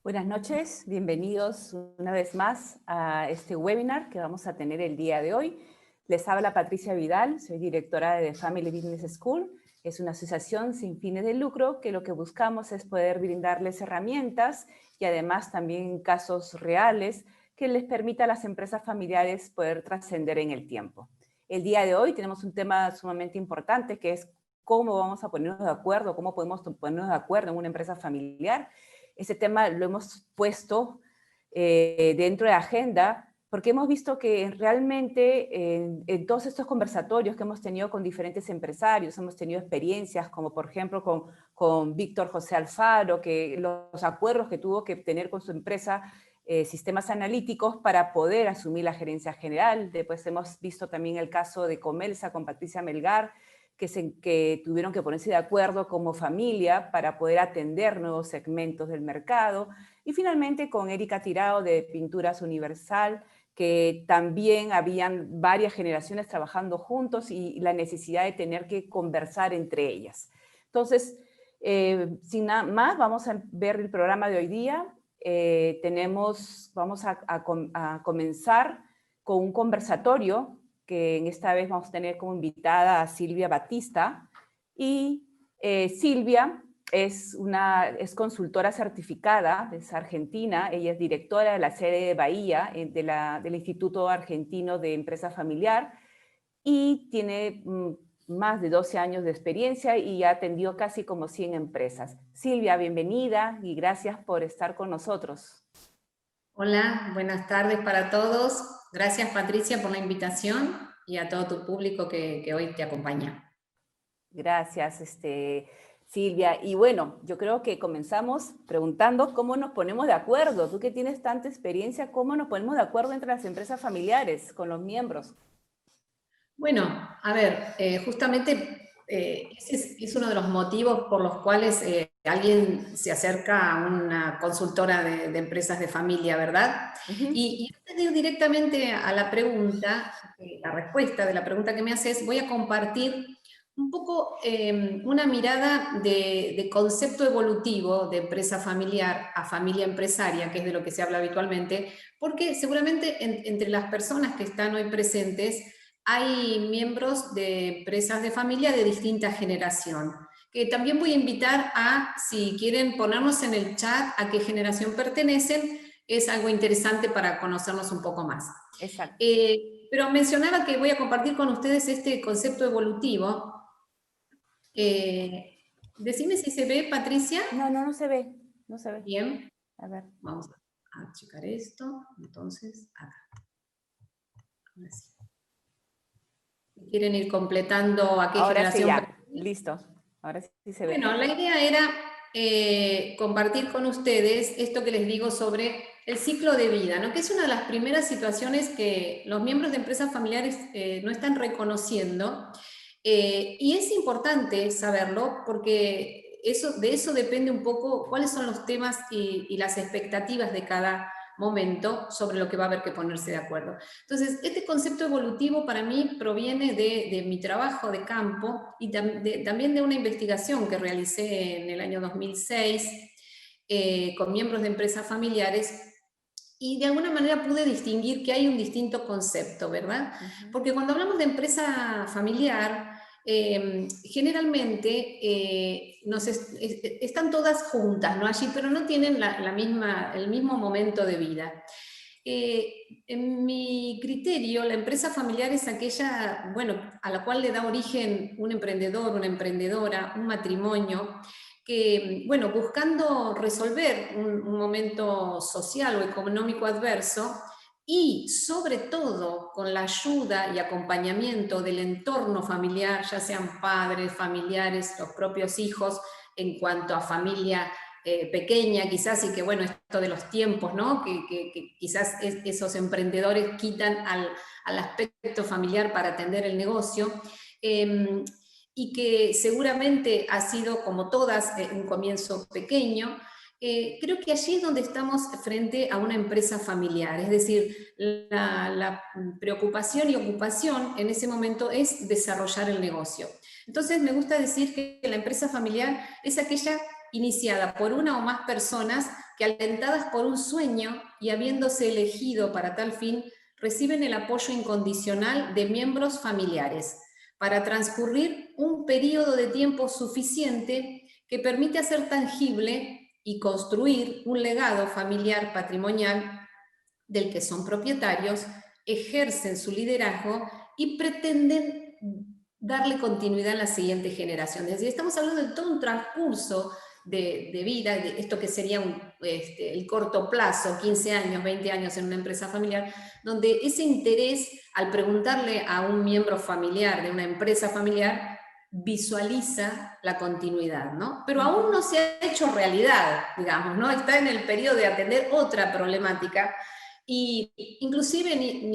Buenas noches, bienvenidos una vez más a este webinar que vamos a tener el día de hoy. Les habla Patricia Vidal, soy directora de The Family Business School. Es una asociación sin fines de lucro que lo que buscamos es poder brindarles herramientas y además también casos reales que les permita a las empresas familiares poder trascender en el tiempo. El día de hoy tenemos un tema sumamente importante que es cómo vamos a ponernos de acuerdo, cómo podemos ponernos de acuerdo en una empresa familiar. Ese tema lo hemos puesto dentro de la agenda porque hemos visto que realmente en todos estos conversatorios que hemos tenido con diferentes empresarios, hemos tenido experiencias como por ejemplo con Víctor José Alfaro, que los acuerdos que tuvo que tener con su empresa, sistemas analíticos para poder asumir la gerencia general. Después hemos visto también el caso de Comelsa con Patricia Melgar, que tuvieron que ponerse de acuerdo como familia para poder atender nuevos segmentos del mercado. Y finalmente con Erika Tirado de Pinturas Universal, que también habían varias generaciones trabajando juntos y la necesidad de tener que conversar entre ellas. Entonces, sin nada más, vamos a ver el programa de hoy día. Vamos a comenzar con un conversatorio que en esta vez vamos a tener como invitada a Silvia Batista. Y Silvia es consultora certificada, es argentina, ella es directora de la sede de Bahía, del Instituto Argentino de Empresa Familiar, y tiene más de 12 años de experiencia y ha atendido casi como 100 empresas. Silvia, bienvenida y gracias por estar con nosotros. Hola, buenas tardes para todos. Gracias, Patricia, por la invitación y a todo tu público que hoy te acompaña. Gracias, Silvia. Y bueno, yo creo que comenzamos preguntando cómo nos ponemos de acuerdo. Tú que tienes tanta experiencia, ¿cómo nos ponemos de acuerdo entre las empresas familiares, con los miembros? Bueno, a ver, justamente ese es uno de los motivos por los cuales alguien se acerca a una consultora de empresas de familia, ¿verdad? Y antes de ir directamente a la pregunta, la respuesta de la pregunta que me haces, voy a compartir un poco una mirada de concepto evolutivo de empresa familiar a familia empresaria, que es de lo que se habla habitualmente, porque seguramente entre las personas que están hoy presentes hay miembros de empresas de familia de distinta generación, que también voy a invitar a, si quieren ponernos en el chat a qué generación pertenecen, es algo interesante para conocernos un poco más. Exacto. Pero mencionaba que voy a compartir con ustedes este concepto evolutivo. Decime si se ve, Patricia. No se ve, no se ve. Bien. A ver. Vamos a checar esto. Entonces, acá. Ahora sí. ¿Quieren ir completando a qué Ahora sí, generación? ya. Listo. Ahora sí se ve. Bueno, la idea era compartir con ustedes esto que les digo sobre el ciclo de vida, ¿no? Que es una de las primeras situaciones que los miembros de empresas familiares no están reconociendo. Y es importante saberlo porque de eso depende un poco cuáles son los temas y las expectativas de cada momento sobre lo que va a haber que ponerse de acuerdo. Entonces, este concepto evolutivo para mí proviene de mi trabajo de campo y también de una investigación que realicé en el año 2006 con miembros de empresas familiares, y de alguna manera pude distinguir que hay un distinto concepto, ¿verdad? Porque cuando hablamos de empresa familiar, generalmente están todas juntas, ¿no? Allí, pero no tienen el mismo momento de vida. En mi criterio, la empresa familiar es aquella, bueno, a la cual le da origen un emprendedor, una emprendedora, un matrimonio, que, bueno, buscando resolver un momento social o económico adverso, y sobre todo con la ayuda y acompañamiento del entorno familiar, ya sean padres, familiares, los propios hijos, en cuanto a familia pequeña quizás, y que bueno, esto de los tiempos, ¿no? Que quizás esos emprendedores quitan al aspecto familiar para atender el negocio, y que seguramente ha sido, como todas, un comienzo pequeño. Creo que allí es donde estamos frente a una empresa familiar, es decir, la preocupación y ocupación en ese momento es desarrollar el negocio. Entonces me gusta decir que la empresa familiar es aquella iniciada por una o más personas que alentadas por un sueño y habiéndose elegido para tal fin, reciben el apoyo incondicional de miembros familiares para transcurrir un periodo de tiempo suficiente que permite hacer tangible y construir un legado familiar patrimonial del que son propietarios, ejercen su liderazgo y pretenden darle continuidad a la siguiente generación. Es decir, estamos hablando de todo un transcurso de vida, de esto que sería el corto plazo, 15 años, 20 años en una empresa familiar, donde ese interés, al preguntarle a un miembro familiar de una empresa familiar, visualiza la continuidad, ¿no? Pero aún no se ha hecho realidad, digamos, ¿no? Está en el periodo de atender otra problemática, y inclusive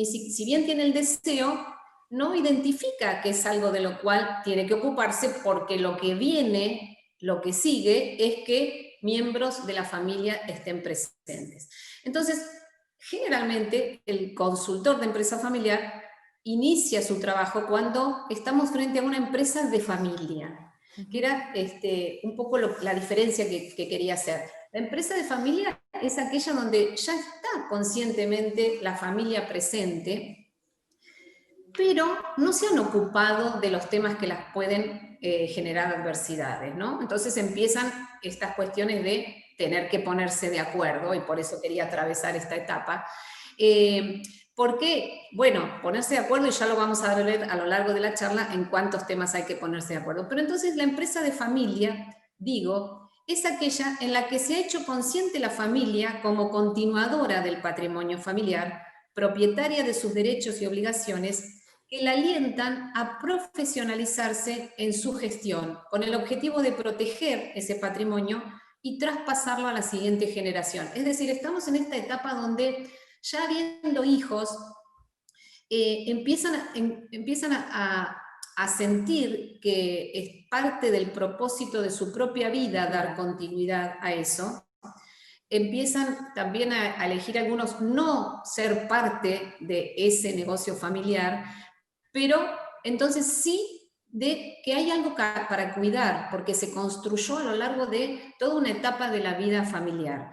si bien tiene el deseo, no identifica que es algo de lo cual tiene que ocuparse, porque lo que viene, lo que sigue, es que miembros de la familia estén presentes. Entonces, generalmente el consultor de empresa familiar inicia su trabajo cuando estamos frente a una empresa de familia, que era un poco la diferencia que quería hacer. La empresa de familia es aquella donde ya está conscientemente la familia presente, pero no se han ocupado de los temas que las pueden generar adversidades, ¿no? Entonces empiezan estas cuestiones de tener que ponerse de acuerdo, y por eso quería atravesar esta etapa. ¿Por qué? Bueno, ponerse de acuerdo, y ya lo vamos a ver a lo largo de la charla en cuántos temas hay que ponerse de acuerdo. Pero entonces la empresa de familia, digo, es aquella en la que se ha hecho consciente la familia como continuadora del patrimonio familiar, propietaria de sus derechos y obligaciones, que la alientan a profesionalizarse en su gestión, con el objetivo de proteger ese patrimonio y traspasarlo a la siguiente generación. Es decir, estamos en esta etapa donde, ya habiendo hijos, empiezan a sentir que es parte del propósito de su propia vida dar continuidad a eso. Empiezan también a elegir algunos no ser parte de ese negocio familiar, pero entonces sí de que hay algo para cuidar, porque se construyó a lo largo de toda una etapa de la vida familiar.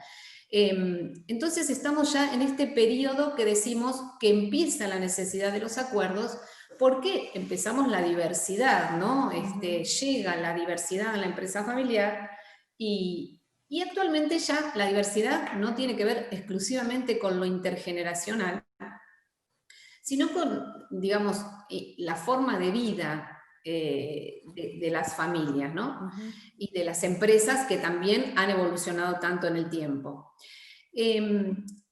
Entonces estamos ya en este periodo que decimos que empieza la necesidad de los acuerdos, porque empezamos la diversidad, ¿no? Llega la diversidad a la empresa familiar, y actualmente ya la diversidad no tiene que ver exclusivamente con lo intergeneracional, sino con, digamos, la forma de vida de las familias, ¿no? Y de las empresas, que también han evolucionado tanto en el tiempo.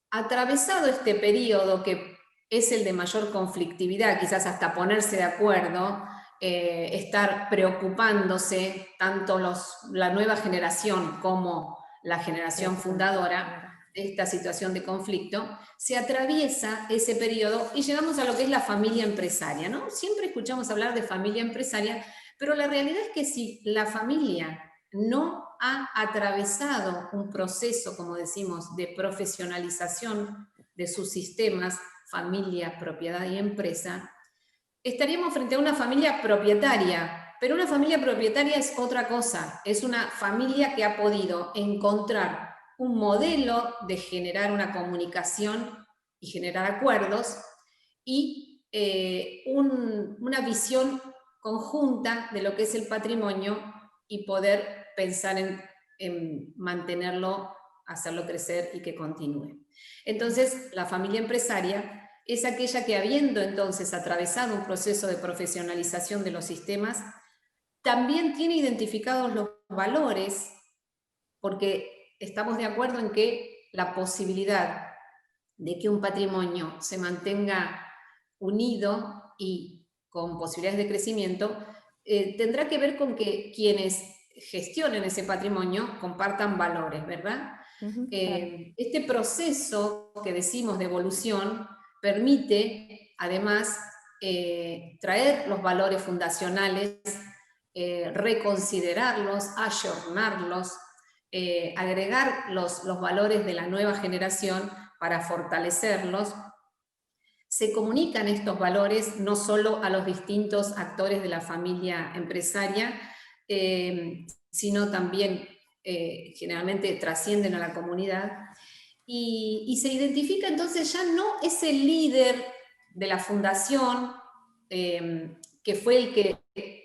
Atravesado este periodo, que es el de mayor conflictividad, quizás hasta ponerse de acuerdo, estar preocupándose tanto la nueva generación como la generación fundadora, esta situación de conflicto, se atraviesa ese periodo y llegamos a lo que es la familia empresaria, ¿no? Siempre escuchamos hablar de familia empresaria, pero la realidad es que si la familia no ha atravesado un proceso, como decimos, de profesionalización de sus sistemas, familia, propiedad y empresa, estaríamos frente a una familia propietaria. Pero una familia propietaria es otra cosa, es una familia que ha podido encontrar un modelo de generar una comunicación y generar acuerdos, y una visión conjunta de lo que es el patrimonio, y poder pensar en mantenerlo, hacerlo crecer y que continúe. Entonces, la familia empresaria es aquella que, habiendo entonces atravesado un proceso de profesionalización de los sistemas, también tiene identificados los valores, porque estamos de acuerdo en que la posibilidad de que un patrimonio se mantenga unido y con posibilidades de crecimiento tendrá que ver con que quienes gestionen ese patrimonio compartan valores, ¿verdad? Este proceso que decimos de evolución permite, además, traer los valores fundacionales, reconsiderarlos, ayornarlos, agregar los valores de la nueva generación para fortalecerlos. Se comunican estos valores no solo a los distintos actores de la familia empresaria, sino también generalmente trascienden a la comunidad, y se identifica entonces ya no ese líder de la fundación, que fue el que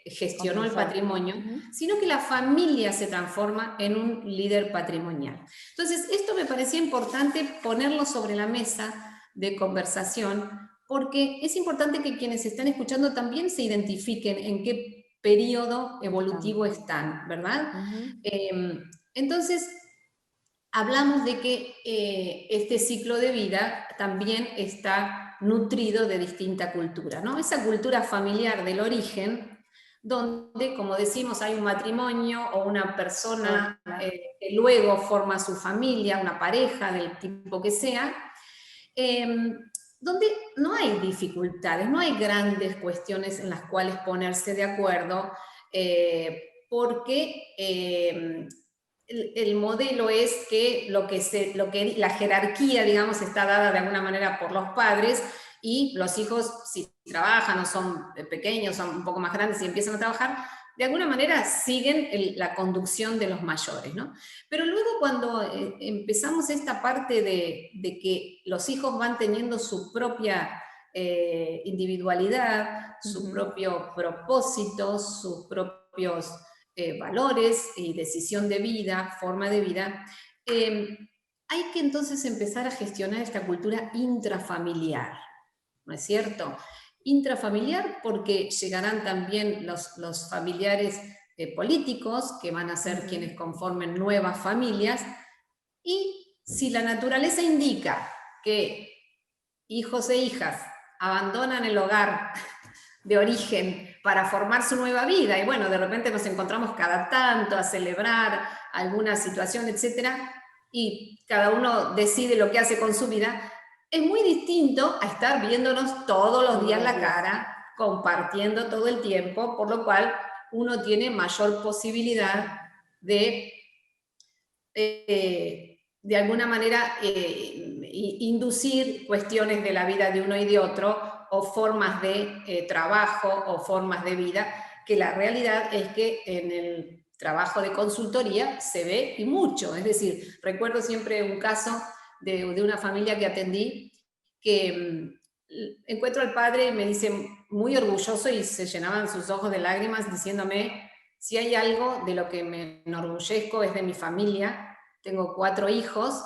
gestionó el patrimonio, sino que la familia se transforma en un líder patrimonial. Entonces, esto me parecía importante ponerlo sobre la mesa de conversación, porque es importante que quienes están escuchando también se identifiquen en qué periodo evolutivo están, ¿verdad? Entonces, hablamos de que este ciclo de vida también está nutrido de distinta cultura, ¿no? Esa cultura familiar del origen, donde, como decimos, hay un matrimonio o una persona que luego forma su familia, una pareja del tipo que sea, donde no hay dificultades, no hay grandes cuestiones en las cuales ponerse de acuerdo, porque el modelo es que, la jerarquía, digamos, está dada de alguna manera por los padres, y los hijos, si trabajan o son pequeños, son un poco más grandes y empiezan a trabajar, de alguna manera siguen la conducción de los mayores, ¿no? Pero luego cuando empezamos esta parte de que los hijos van teniendo su propia individualidad, su propio propósito, sus propios valores y decisión de vida, forma de vida, hay que entonces empezar a gestionar esta cultura intrafamiliar, ¿no es cierto? Intrafamiliar porque llegarán también los familiares políticos, que van a ser quienes conformen nuevas familias, y si la naturaleza indica que hijos e hijas abandonan el hogar de origen para formar su nueva vida, y bueno, de repente nos encontramos cada tanto a celebrar alguna situación, etcétera, y cada uno decide lo que hace con su vida, es muy distinto a estar viéndonos todos los días la cara, compartiendo todo el tiempo, por lo cual uno tiene mayor posibilidad de alguna manera inducir cuestiones de la vida de uno y de otro, o formas de trabajo o formas de vida, que la realidad es que en el trabajo de consultoría se ve y mucho. Es decir, recuerdo siempre un caso de una familia que atendí, que encuentro al padre y me dice, muy orgulloso, y se llenaban sus ojos de lágrimas diciéndome: si hay algo de lo que me enorgullezco es de mi familia. Tengo 4 hijos,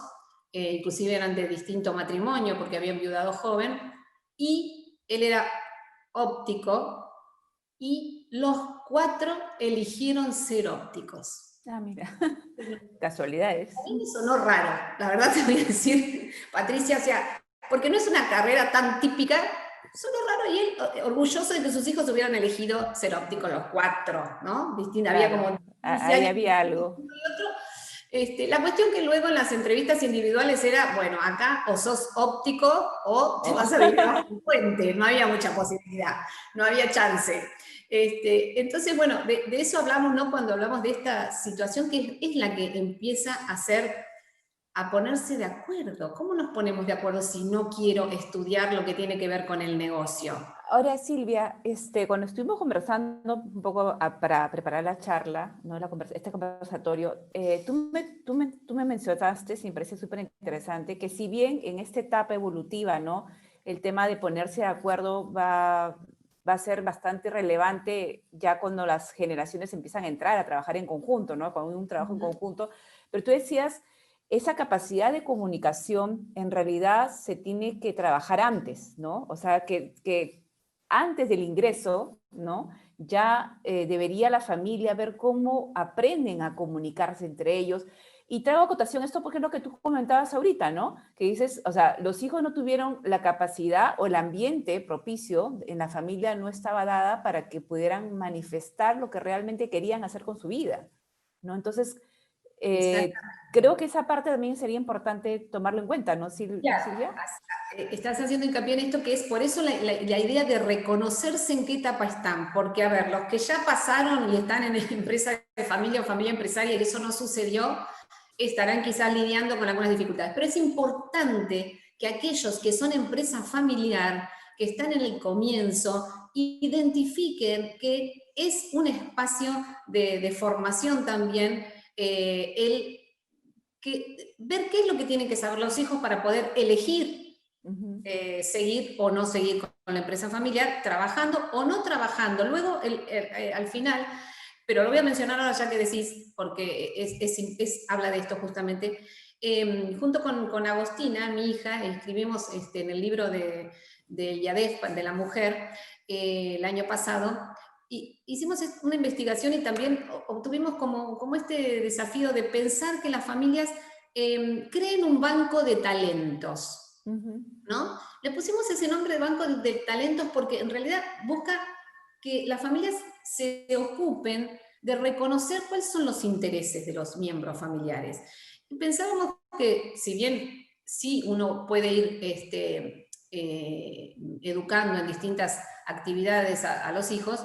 inclusive eran de distinto matrimonio porque había enviudado joven, y él era óptico, y los 4 eligieron ser ópticos. Ah, mira, casualidades. A mí me sonó raro, la verdad te voy a decir, Patricia, o sea, porque no es una carrera tan típica, sonó raro, y él orgulloso de que sus hijos hubieran elegido ser ópticos los 4, ¿no? Distinta, Claro, había como 15 ahí años había algo. y otro. La cuestión que luego en las entrevistas individuales era, bueno, acá o sos óptico o te vas a vivir abajo un puente, no había mucha posibilidad, no había chance. Entonces, bueno, de eso hablamos, ¿no? Cuando hablamos de esta situación que es la que empieza a ponerse de acuerdo. ¿Cómo nos ponemos de acuerdo si no quiero estudiar lo que tiene que ver con el negocio? Ahora, Silvia, cuando estuvimos conversando un poco para preparar la charla, ¿no? Este conversatorio, tú me mencionaste, y me parece súper interesante, que si bien en esta etapa evolutiva, ¿no? El tema de ponerse de acuerdo va a ser bastante relevante ya cuando las generaciones empiezan a entrar a trabajar en conjunto, ¿no? Con un trabajo en conjunto. Pero tú decías, esa capacidad de comunicación en realidad se tiene que trabajar antes, ¿no? O sea, que antes del ingreso, ¿no? Ya debería la familia ver cómo aprenden a comunicarse entre ellos. Y traigo a cotación esto porque es lo que tú comentabas ahorita, ¿no? Que dices, o sea, los hijos no tuvieron la capacidad o el ambiente propicio en la familia no estaba dada para que pudieran manifestar lo que realmente querían hacer con su vida, ¿no? Entonces, creo que esa parte también sería importante tomarlo en cuenta, ¿no, Claro, Silvia? estás haciendo hincapié en esto, que es por eso la idea de reconocerse en qué etapa están, porque a ver, los que ya pasaron y están en empresa de familia o familia empresaria y eso no sucedió, estarán quizás lidiando con algunas dificultades, pero es importante que aquellos que son empresa familiar, que están en el comienzo, identifiquen que es un espacio de formación también, ver qué es lo que tienen que saber los hijos para poder elegir seguir o no seguir con la empresa familiar, trabajando o no trabajando. Luego, al final, pero lo voy a mencionar ahora ya que decís, porque habla de esto justamente. Junto con Agostina, mi hija, escribimos en el libro de YADEF, de la mujer, el año pasado, y hicimos una investigación y también obtuvimos como este desafío de pensar que las familias creen un banco de talentos. ¿No? Le pusimos ese nombre de banco de talentos porque en realidad busca que las familias se ocupen de reconocer cuáles son los intereses de los miembros familiares. Y pensábamos que, si bien sí uno puede ir educando en distintas actividades a los hijos,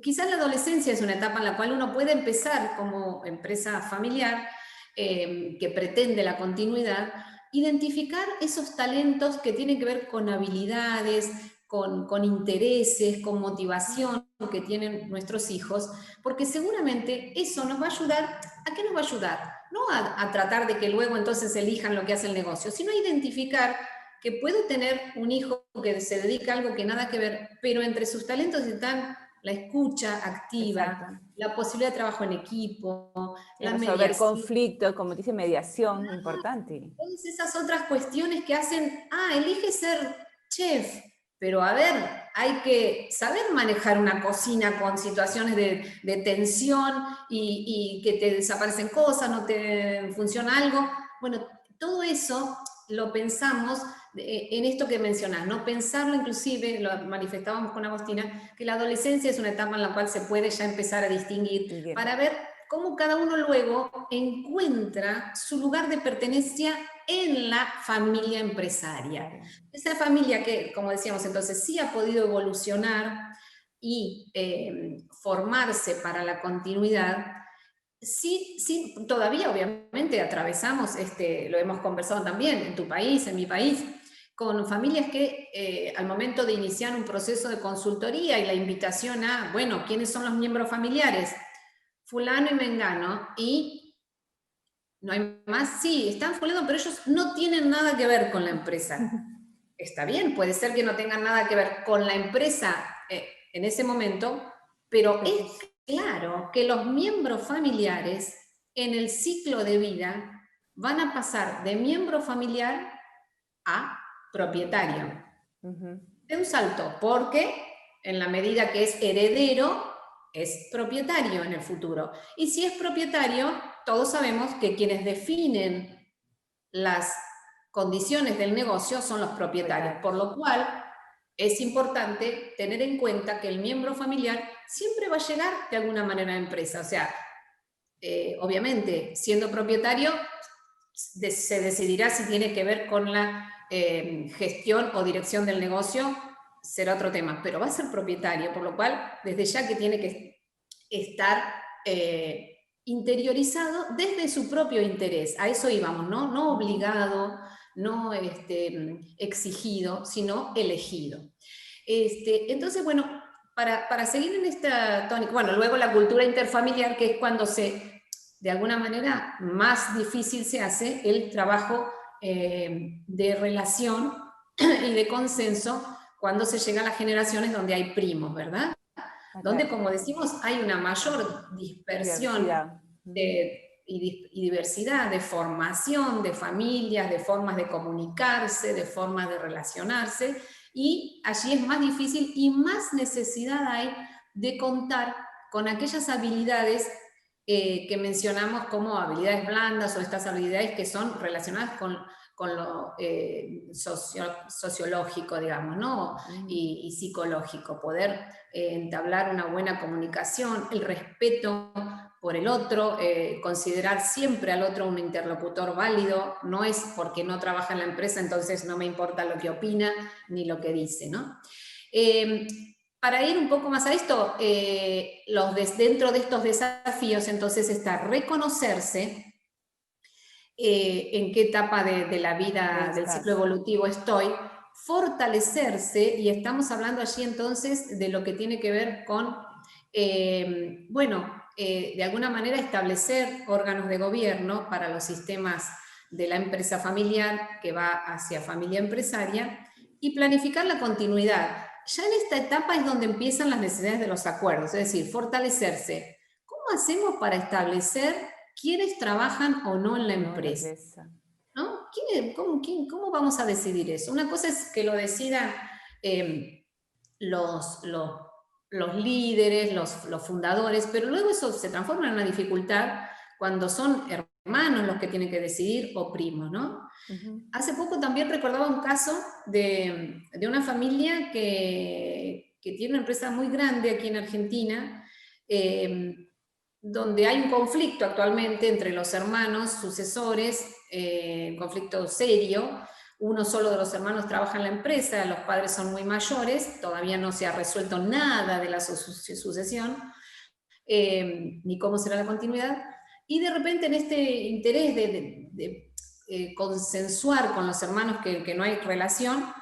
quizás la adolescencia es una etapa en la cual uno puede empezar como empresa familiar que pretende la continuidad, identificar esos talentos que tienen que ver con habilidades, con intereses, con motivación que tienen nuestros hijos, porque seguramente eso nos va a ayudar. ¿A qué nos va a ayudar? No a tratar de que luego entonces elijan lo que hace el negocio, sino a identificar que puedo tener un hijo que se dedica a algo que nada que ver, pero entre sus talentos están la escucha activa, exacto, la posibilidad de trabajo en equipo, la resolver conflictos, como dice, mediación, importante. Todas esas otras cuestiones que hacen, elige ser chef, pero a ver, hay que saber manejar una cocina con situaciones de tensión y que te desaparecen cosas, no te funciona algo. Bueno, todo eso lo pensamos en esto que mencionás, ¿no? Pensarlo inclusive, lo manifestábamos con Agostina, que la adolescencia es una etapa en la cual se puede ya empezar a distinguir para ver cómo cada uno luego encuentra su lugar de pertenencia en la familia empresaria. Esa familia que, como decíamos entonces, sí ha podido evolucionar y formarse para la continuidad. Sí, todavía obviamente atravesamos, lo hemos conversado también en tu país, en mi país, con familias que al momento de iniciar un proceso de consultoría y la invitación a, bueno, ¿quiénes son los miembros familiares? Fulano y mengano, y no hay más, sí, están fulano, pero ellos no tienen nada que ver con la empresa. Está bien, puede ser que no tengan nada que ver con la empresa en ese momento, pero es claro que los miembros familiares en el ciclo de vida van a pasar de miembro familiar a propietario. De un salto, porque en la medida que es heredero, es propietario en el futuro. Y si es propietario, todos sabemos que quienes definen las condiciones del negocio son los propietarios, por lo cual es importante tener en cuenta que el miembro familiar siempre va a llegar de alguna manera a la empresa. O sea, obviamente, siendo propietario, se decidirá si tiene que ver con la gestión o dirección del negocio, será otro tema, pero va a ser propietario, por lo cual desde ya que tiene que estar interiorizado desde su propio interés. A eso íbamos, ¿no? No obligado, no exigido, sino elegido. Entonces, bueno, para seguir en esta tónica, bueno, luego la cultura interfamiliar, que es cuando de alguna manera más difícil se hace el trabajo de relación y de consenso cuando se llega a las generaciones donde hay primos, ¿verdad? Donde, como decimos, hay una mayor dispersión y diversidad de formación de familias, de formas de comunicarse, de formas de relacionarse, y allí es más difícil y más necesidad hay de contar con aquellas habilidades que mencionamos como habilidades blandas, o estas habilidades que son relacionadas con lo sociológico, digamos, ¿no? Y psicológico, poder entablar una buena comunicación, el respeto por el otro, considerar siempre al otro un interlocutor válido, no es porque no trabaja en la empresa, entonces no me importa lo que opina ni lo que dice, ¿no? Para ir un poco más a esto, dentro de estos desafíos, entonces, está reconocerse en qué etapa de la vida, del ciclo evolutivo estoy, fortalecerse, y estamos hablando allí entonces de lo que tiene que ver con De alguna manera establecer órganos de gobierno para los sistemas de la empresa familiar que va hacia familia empresaria y planificar la continuidad. Ya en esta etapa es donde empiezan las necesidades de los acuerdos, es decir, fortalecerse. ¿Cómo hacemos para establecer quiénes trabajan o no en la empresa? ¿No? ¿Cómo vamos a decidir eso? Una cosa es que lo decidan los líderes, los fundadores, pero luego eso se transforma en una dificultad cuando son hermanos los que tienen que decidir o primos, ¿no? Hace poco también recordaba un caso de una familia que tiene una empresa muy grande aquí en Argentina, donde hay un conflicto actualmente entre los hermanos sucesores, un conflicto serio. Uno solo de los hermanos trabaja en la empresa, los padres son muy mayores, todavía no se ha resuelto nada de la sucesión, ni cómo será la continuidad, y de repente en este interés de consensuar con los hermanos que no hay relación,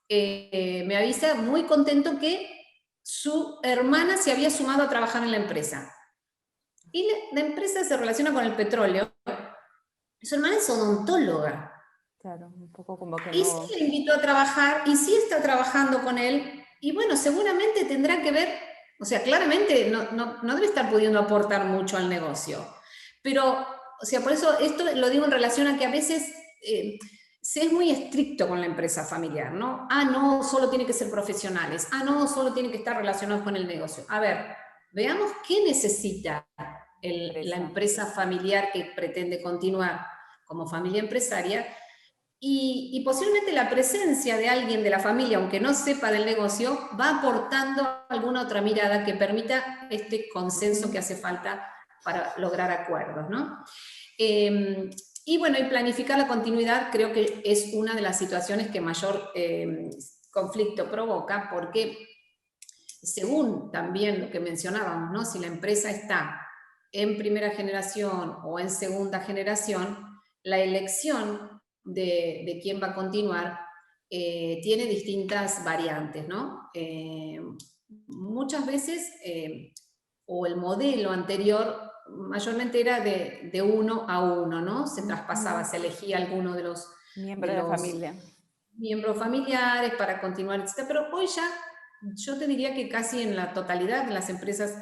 me avisa muy contento que su hermana se había sumado a trabajar en la empresa. Y la empresa se relaciona con el petróleo. Su hermana es odontóloga. Claro, un poco como que no... Y sí le invitó a trabajar, y sí está trabajando con él, y bueno, seguramente tendrá que ver, o sea, claramente no debe estar pudiendo aportar mucho al negocio. Pero, o sea, por eso esto lo digo en relación a que a veces se es muy estricto con la empresa familiar, ¿no? No, solo tiene que ser profesionales. No, solo tiene que estar relacionados con el negocio. A ver, veamos qué necesita la empresa familiar que pretende continuar como familia empresaria, y posiblemente la presencia de alguien de la familia, aunque no sepa del negocio, va aportando alguna otra mirada que permita este consenso que hace falta para lograr acuerdos, ¿no? Y bueno, y planificar la continuidad creo que es una de las situaciones que mayor conflicto provoca, porque según también lo que mencionábamos, ¿no? Si la empresa está en primera generación o en segunda generación, la elección de quién va a continuar tiene distintas variantes, ¿no? Muchas veces, o el modelo anterior mayormente era de uno a uno, ¿no? Se traspasaba, se elegía alguno de los miembros de la familia. Miembros familiares para continuar, etc. Pero hoy ya, yo te diría que casi en la totalidad de las empresas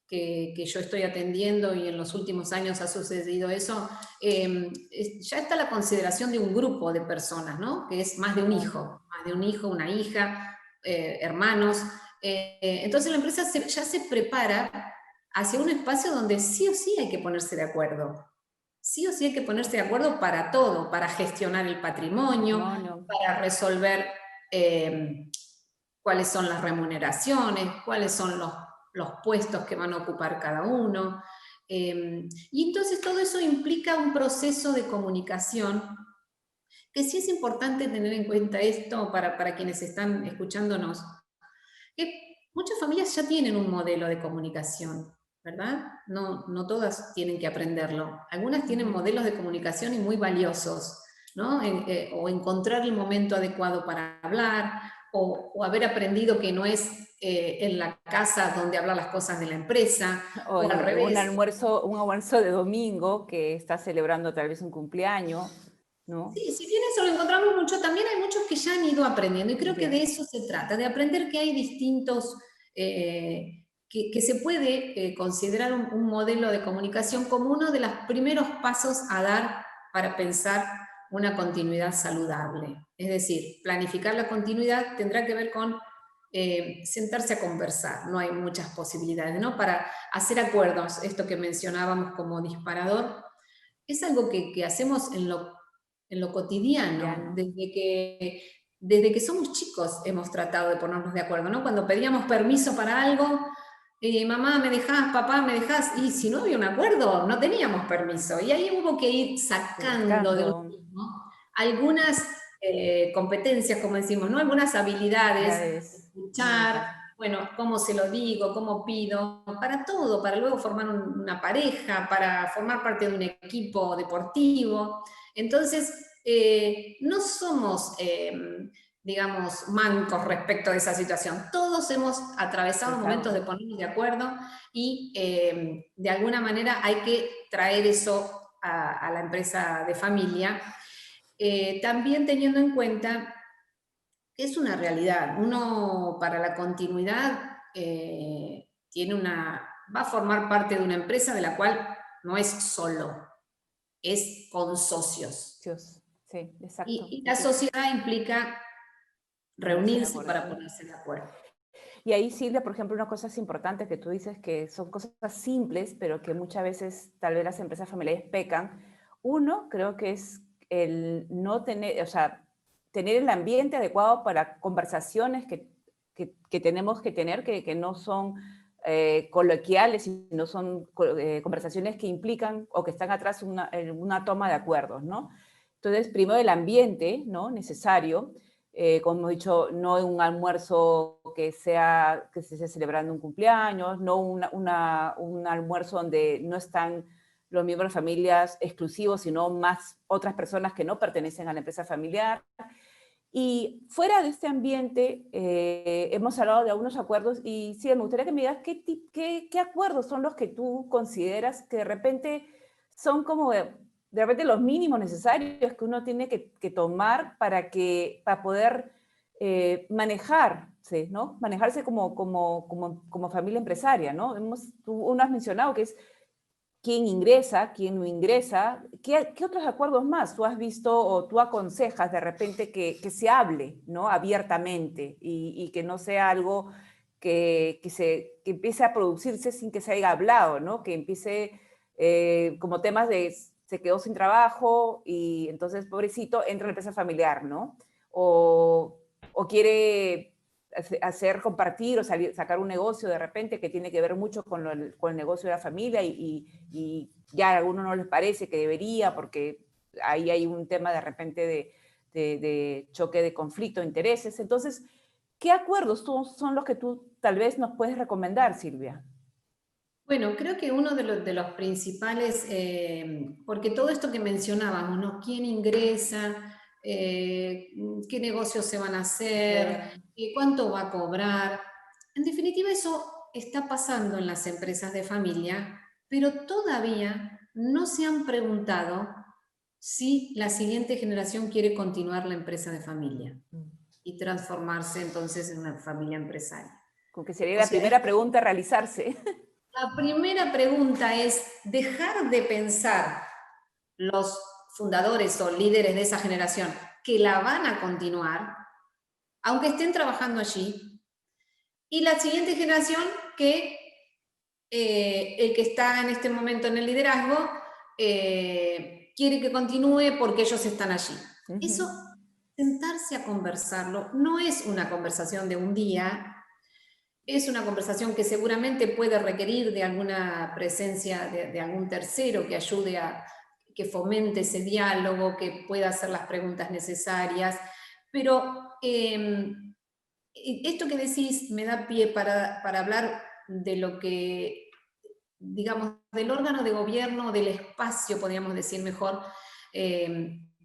que yo estoy atendiendo, y en los últimos años ha sucedido eso, ya está la consideración de un grupo de personas, ¿no? Que es más de un hijo, una hija, hermanos. Entonces la empresa ya se prepara hacia un espacio donde sí o sí hay que ponerse de acuerdo. Sí o sí hay que ponerse de acuerdo para todo, para gestionar el patrimonio, para resolver cuáles son las remuneraciones, cuáles son los puestos que van a ocupar cada uno. Y entonces todo eso implica un proceso de comunicación, que sí es importante tener en cuenta esto para quienes están escuchándonos, que muchas familias ya tienen un modelo de comunicación, ¿verdad? No todas tienen que aprenderlo. Algunas tienen modelos de comunicación y muy valiosos, ¿no? O encontrar el momento adecuado para hablar, o haber aprendido que no es en la casa donde hablar las cosas de la empresa, o al revés. Un almuerzo de domingo que está celebrando tal vez un cumpleaños, ¿no? Sí, si bien eso lo encontramos mucho, también hay muchos que ya han ido aprendiendo, y creo que de eso se trata, de aprender que hay distintos, que se puede considerar un modelo de comunicación como uno de los primeros pasos a dar para pensar una continuidad saludable. Es decir, planificar la continuidad tendrá que ver con sentarse a conversar, no hay muchas posibilidades, ¿no? Para hacer acuerdos, esto que mencionábamos como disparador, es algo que hacemos en lo cotidiano, desde que somos chicos hemos tratado de ponernos de acuerdo, ¿no? Cuando pedíamos permiso para algo, mamá, ¿me dejás? Papá, ¿me dejás? Y si no había un acuerdo, no teníamos permiso. Y ahí hubo que ir sacando de uno mismo algunas competencias, como decimos, ¿no? Algunas habilidades, escuchar, bueno, cómo se lo digo, cómo pido, para todo, para luego formar una pareja, para formar parte de un equipo deportivo. Entonces, no somos digamos, mancos respecto de esa situación. Todos hemos atravesado momentos de ponernos de acuerdo y de alguna manera hay que traer eso a la empresa de familia, también teniendo en cuenta que es una realidad. Uno, para la continuidad, va a formar parte de una empresa de la cual no es solo, es con socios. Dios. Sí, exacto. Y la sociedad implica reunirse para ponerse de acuerdo. Y ahí, Silvia, por ejemplo, una cosa es importante que tú dices que son cosas simples, pero que muchas veces tal vez las empresas familiares pecan. Uno, creo que es el no tener, o sea, tener el ambiente adecuado para conversaciones que tenemos que tener, que no son coloquiales, sino son conversaciones que implican o que están atrás una toma de acuerdos, ¿no? Entonces, primero el ambiente, ¿no? Necesario. Como hemos dicho, no un almuerzo que se esté celebrando un cumpleaños, no un almuerzo donde no están los miembros de familias exclusivos, sino más otras personas que no pertenecen a la empresa familiar. Y fuera de este ambiente, hemos hablado de algunos acuerdos y sí, me gustaría que me digas qué acuerdos son los que tú consideras que de repente son como de repente los mínimos necesarios que uno tiene que tomar para poder manejarse, ¿no? Manejarse como familia empresaria, ¿no? Uno has mencionado que es quién ingresa, quién no ingresa. ¿Qué otros acuerdos más tú has visto o tú aconsejas de repente que se hable, ¿no? Abiertamente y que no sea algo que empiece a producirse sin que se haya hablado, ¿no? Que empiece como temas de se quedó sin trabajo y entonces, pobrecito, entra en la empresa familiar, ¿no? O quiere compartir o sacar un negocio de repente que tiene que ver mucho con el negocio de la familia y ya a algunos no les parece que debería porque ahí hay un tema de repente de choque de conflicto de intereses. Entonces, ¿qué acuerdos son los que tú tal vez nos puedes recomendar, Silvia? Bueno, creo que uno de los principales, porque todo esto que mencionábamos, ¿no? ¿Quién ingresa? ¿Qué negocios se van a hacer? ¿Cuánto va a cobrar? En definitiva, eso está pasando en las empresas de familia, pero todavía no se han preguntado si la siguiente generación quiere continuar la empresa de familia y transformarse entonces en una familia empresaria. Como que sería la primera pregunta a realizarse. La primera pregunta es dejar de pensar los fundadores o líderes de esa generación que la van a continuar, aunque estén trabajando allí, y la siguiente generación que el que está en este momento en el liderazgo quiere que continúe porque ellos están allí. Eso, sentarse a conversarlo, no es una conversación de un día. Es una conversación que seguramente puede requerir de alguna presencia de algún tercero que ayude a que fomente ese diálogo, que pueda hacer las preguntas necesarias. Pero esto que decís me da pie para hablar de lo que, digamos, del órgano de gobierno, del espacio, podríamos decir mejor,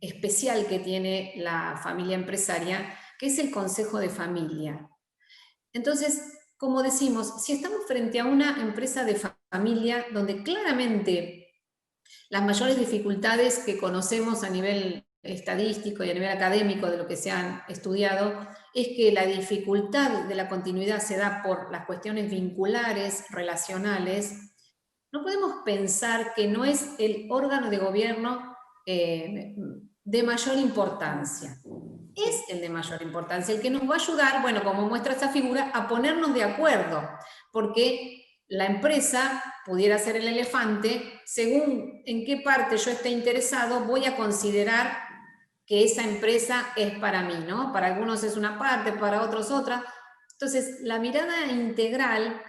especial que tiene la familia empresaria, que es el Consejo de Familia. Entonces, como decimos, si estamos frente a una empresa de familia donde claramente las mayores dificultades que conocemos a nivel estadístico y a nivel académico de lo que se han estudiado es que la dificultad de la continuidad se da por las cuestiones vinculares, relacionales, no podemos pensar que no es el órgano de gobierno de mayor importancia. Es el de mayor importancia, el que nos va a ayudar, bueno, como muestra esta figura, a ponernos de acuerdo, porque la empresa pudiera ser el elefante, según en qué parte yo esté interesado, voy a considerar que esa empresa es para mí, ¿no? Para algunos es una parte, para otros otra. Entonces, la mirada integral,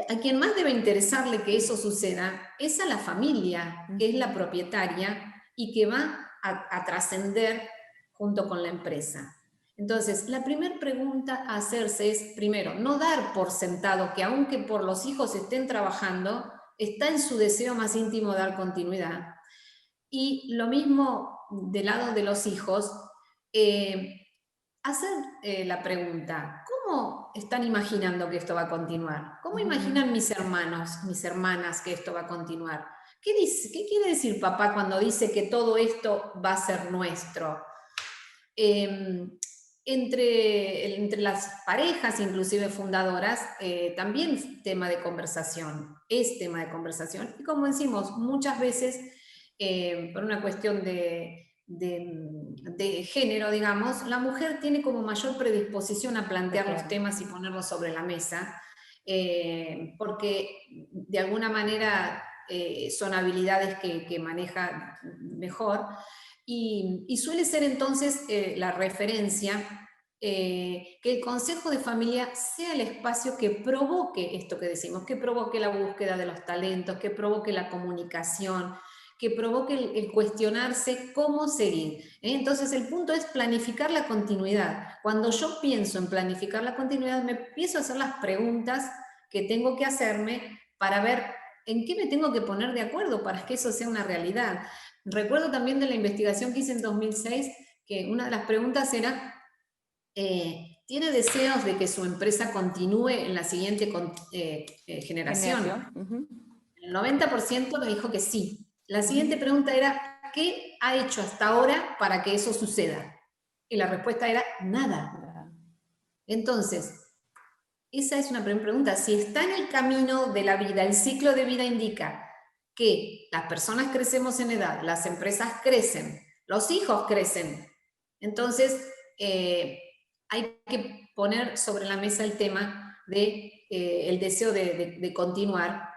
a quien más debe interesarle que eso suceda, es a la familia, que es la propietaria y que va a trascender junto con la empresa. Entonces, la primera pregunta a hacerse es, primero, no dar por sentado que aunque por los hijos estén trabajando, está en su deseo más íntimo dar continuidad. Y lo mismo del lado de los hijos, hacer la pregunta, ¿cómo están imaginando que esto va a continuar? ¿Cómo Ujú. imaginan mis hermanos, mis hermanas que esto va a continuar? ¿Qué quiere decir papá cuando dice que todo esto va a ser nuestro? Eh, entre las parejas, inclusive fundadoras, también es tema de conversación, es tema de conversación. Y como decimos, muchas veces, por una cuestión de género, digamos, la mujer tiene como mayor predisposición a Sí, plantear los claro. temas y ponerlos sobre la mesa, porque de alguna manera son habilidades que maneja mejor. Y suele ser entonces la referencia que el consejo de familia sea el espacio que provoque esto que decimos, que provoque la búsqueda de los talentos, que provoque la comunicación, que provoque el cuestionarse cómo seguir. Entonces el punto es planificar la continuidad. Cuando yo pienso en planificar la continuidad, me empiezo a hacer las preguntas que tengo que hacerme para ver en qué me tengo que poner de acuerdo para que eso sea una realidad. Recuerdo también de la investigación que hice en 2006 que una de las preguntas era, ¿tiene deseos de que su empresa continúe en la siguiente generación? Generación. Ujú. El 90% me dijo que sí. La siguiente Ujú. pregunta era, ¿qué ha hecho hasta ahora para que eso suceda? Y la respuesta era, nada. Ya. Entonces, esa es una primera pregunta. Si está en el camino de la vida, el ciclo de vida indica que las personas crecemos en edad, las empresas crecen, los hijos crecen. Entonces, hay que poner sobre la mesa el tema de el deseo de continuar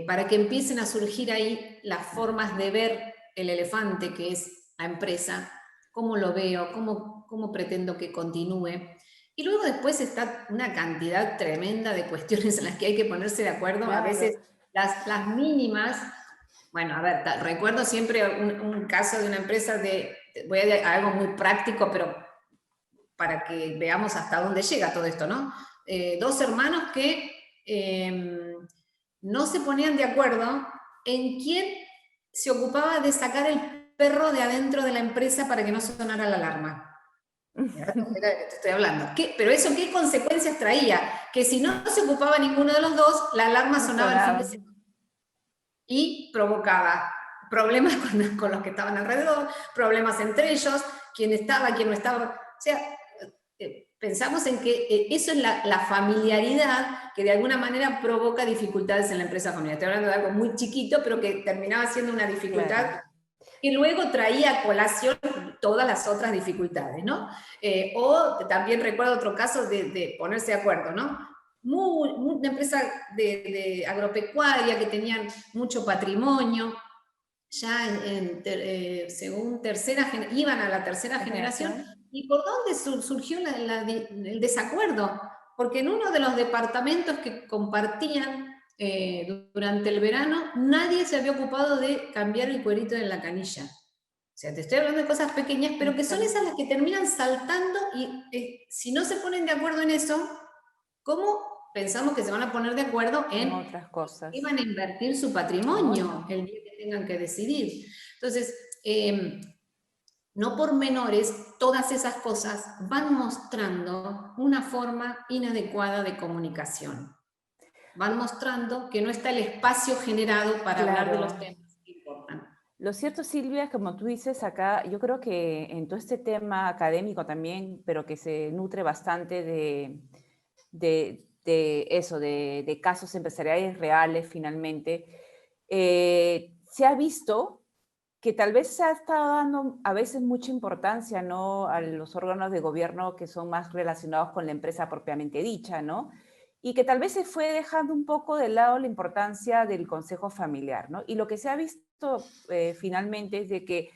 para que empiecen a surgir ahí las formas de ver el elefante que es la empresa, cómo lo veo, cómo pretendo que continúe. Y luego después está una cantidad tremenda de cuestiones en las que hay que ponerse de acuerdo, a Claro. veces las mínimas. Bueno, a ver, recuerdo siempre un caso de una empresa voy a algo muy práctico, pero para que veamos hasta dónde llega todo esto, ¿no? Dos hermanos que no se ponían de acuerdo en quién se ocupaba de sacar el perro de adentro de la empresa para que no sonara la alarma. Era de que te estoy hablando. Pero eso, ¿qué consecuencias traía? Que si no se ocupaba ninguno de los dos, la alarma No sonaba el fin de sonaba. semana y provocaba problemas con los que estaban alrededor, problemas entre ellos, quién estaba, quién no estaba. O sea, pensamos en que eso es la familiaridad que de alguna manera provoca dificultades en la empresa familiar. Estoy hablando de algo muy chiquito, pero que terminaba siendo una dificultad Claro. que luego traía a colación todas las otras dificultades, ¿no? O también recuerdo otro caso de ponerse de acuerdo, ¿no? Una empresa de agropecuaria que tenían mucho patrimonio, ya según iban a la tercera La generación, generación. ¿y por dónde surgió el desacuerdo? Porque en uno de los departamentos que compartían durante el verano, nadie se había ocupado de cambiar el cuerito de la canilla. O sea, te estoy hablando de cosas pequeñas, pero que son Claro. esas las que terminan saltando y si no se ponen de acuerdo en eso, ¿cómo pensamos que se van a poner de acuerdo En en otras qué cosas. van a invertir su No, patrimonio no. el día que tengan que decidir? Entonces, no por menores, todas esas cosas van mostrando una forma inadecuada de comunicación. Van mostrando que no está el espacio generado para hablar de los Claro. temas que importan. Lo cierto, Silvia, como tú dices acá, yo creo que en todo este tema académico también, pero que se nutre bastante de eso, de casos empresariales reales finalmente, se ha visto que tal vez se ha estado dando a veces mucha importancia, ¿no?, a los órganos de gobierno que son más relacionados con la empresa propiamente dicha, ¿no? Y que tal vez se fue dejando un poco de lado la importancia del consejo familiar, ¿no? Y lo que se ha visto finalmente es de que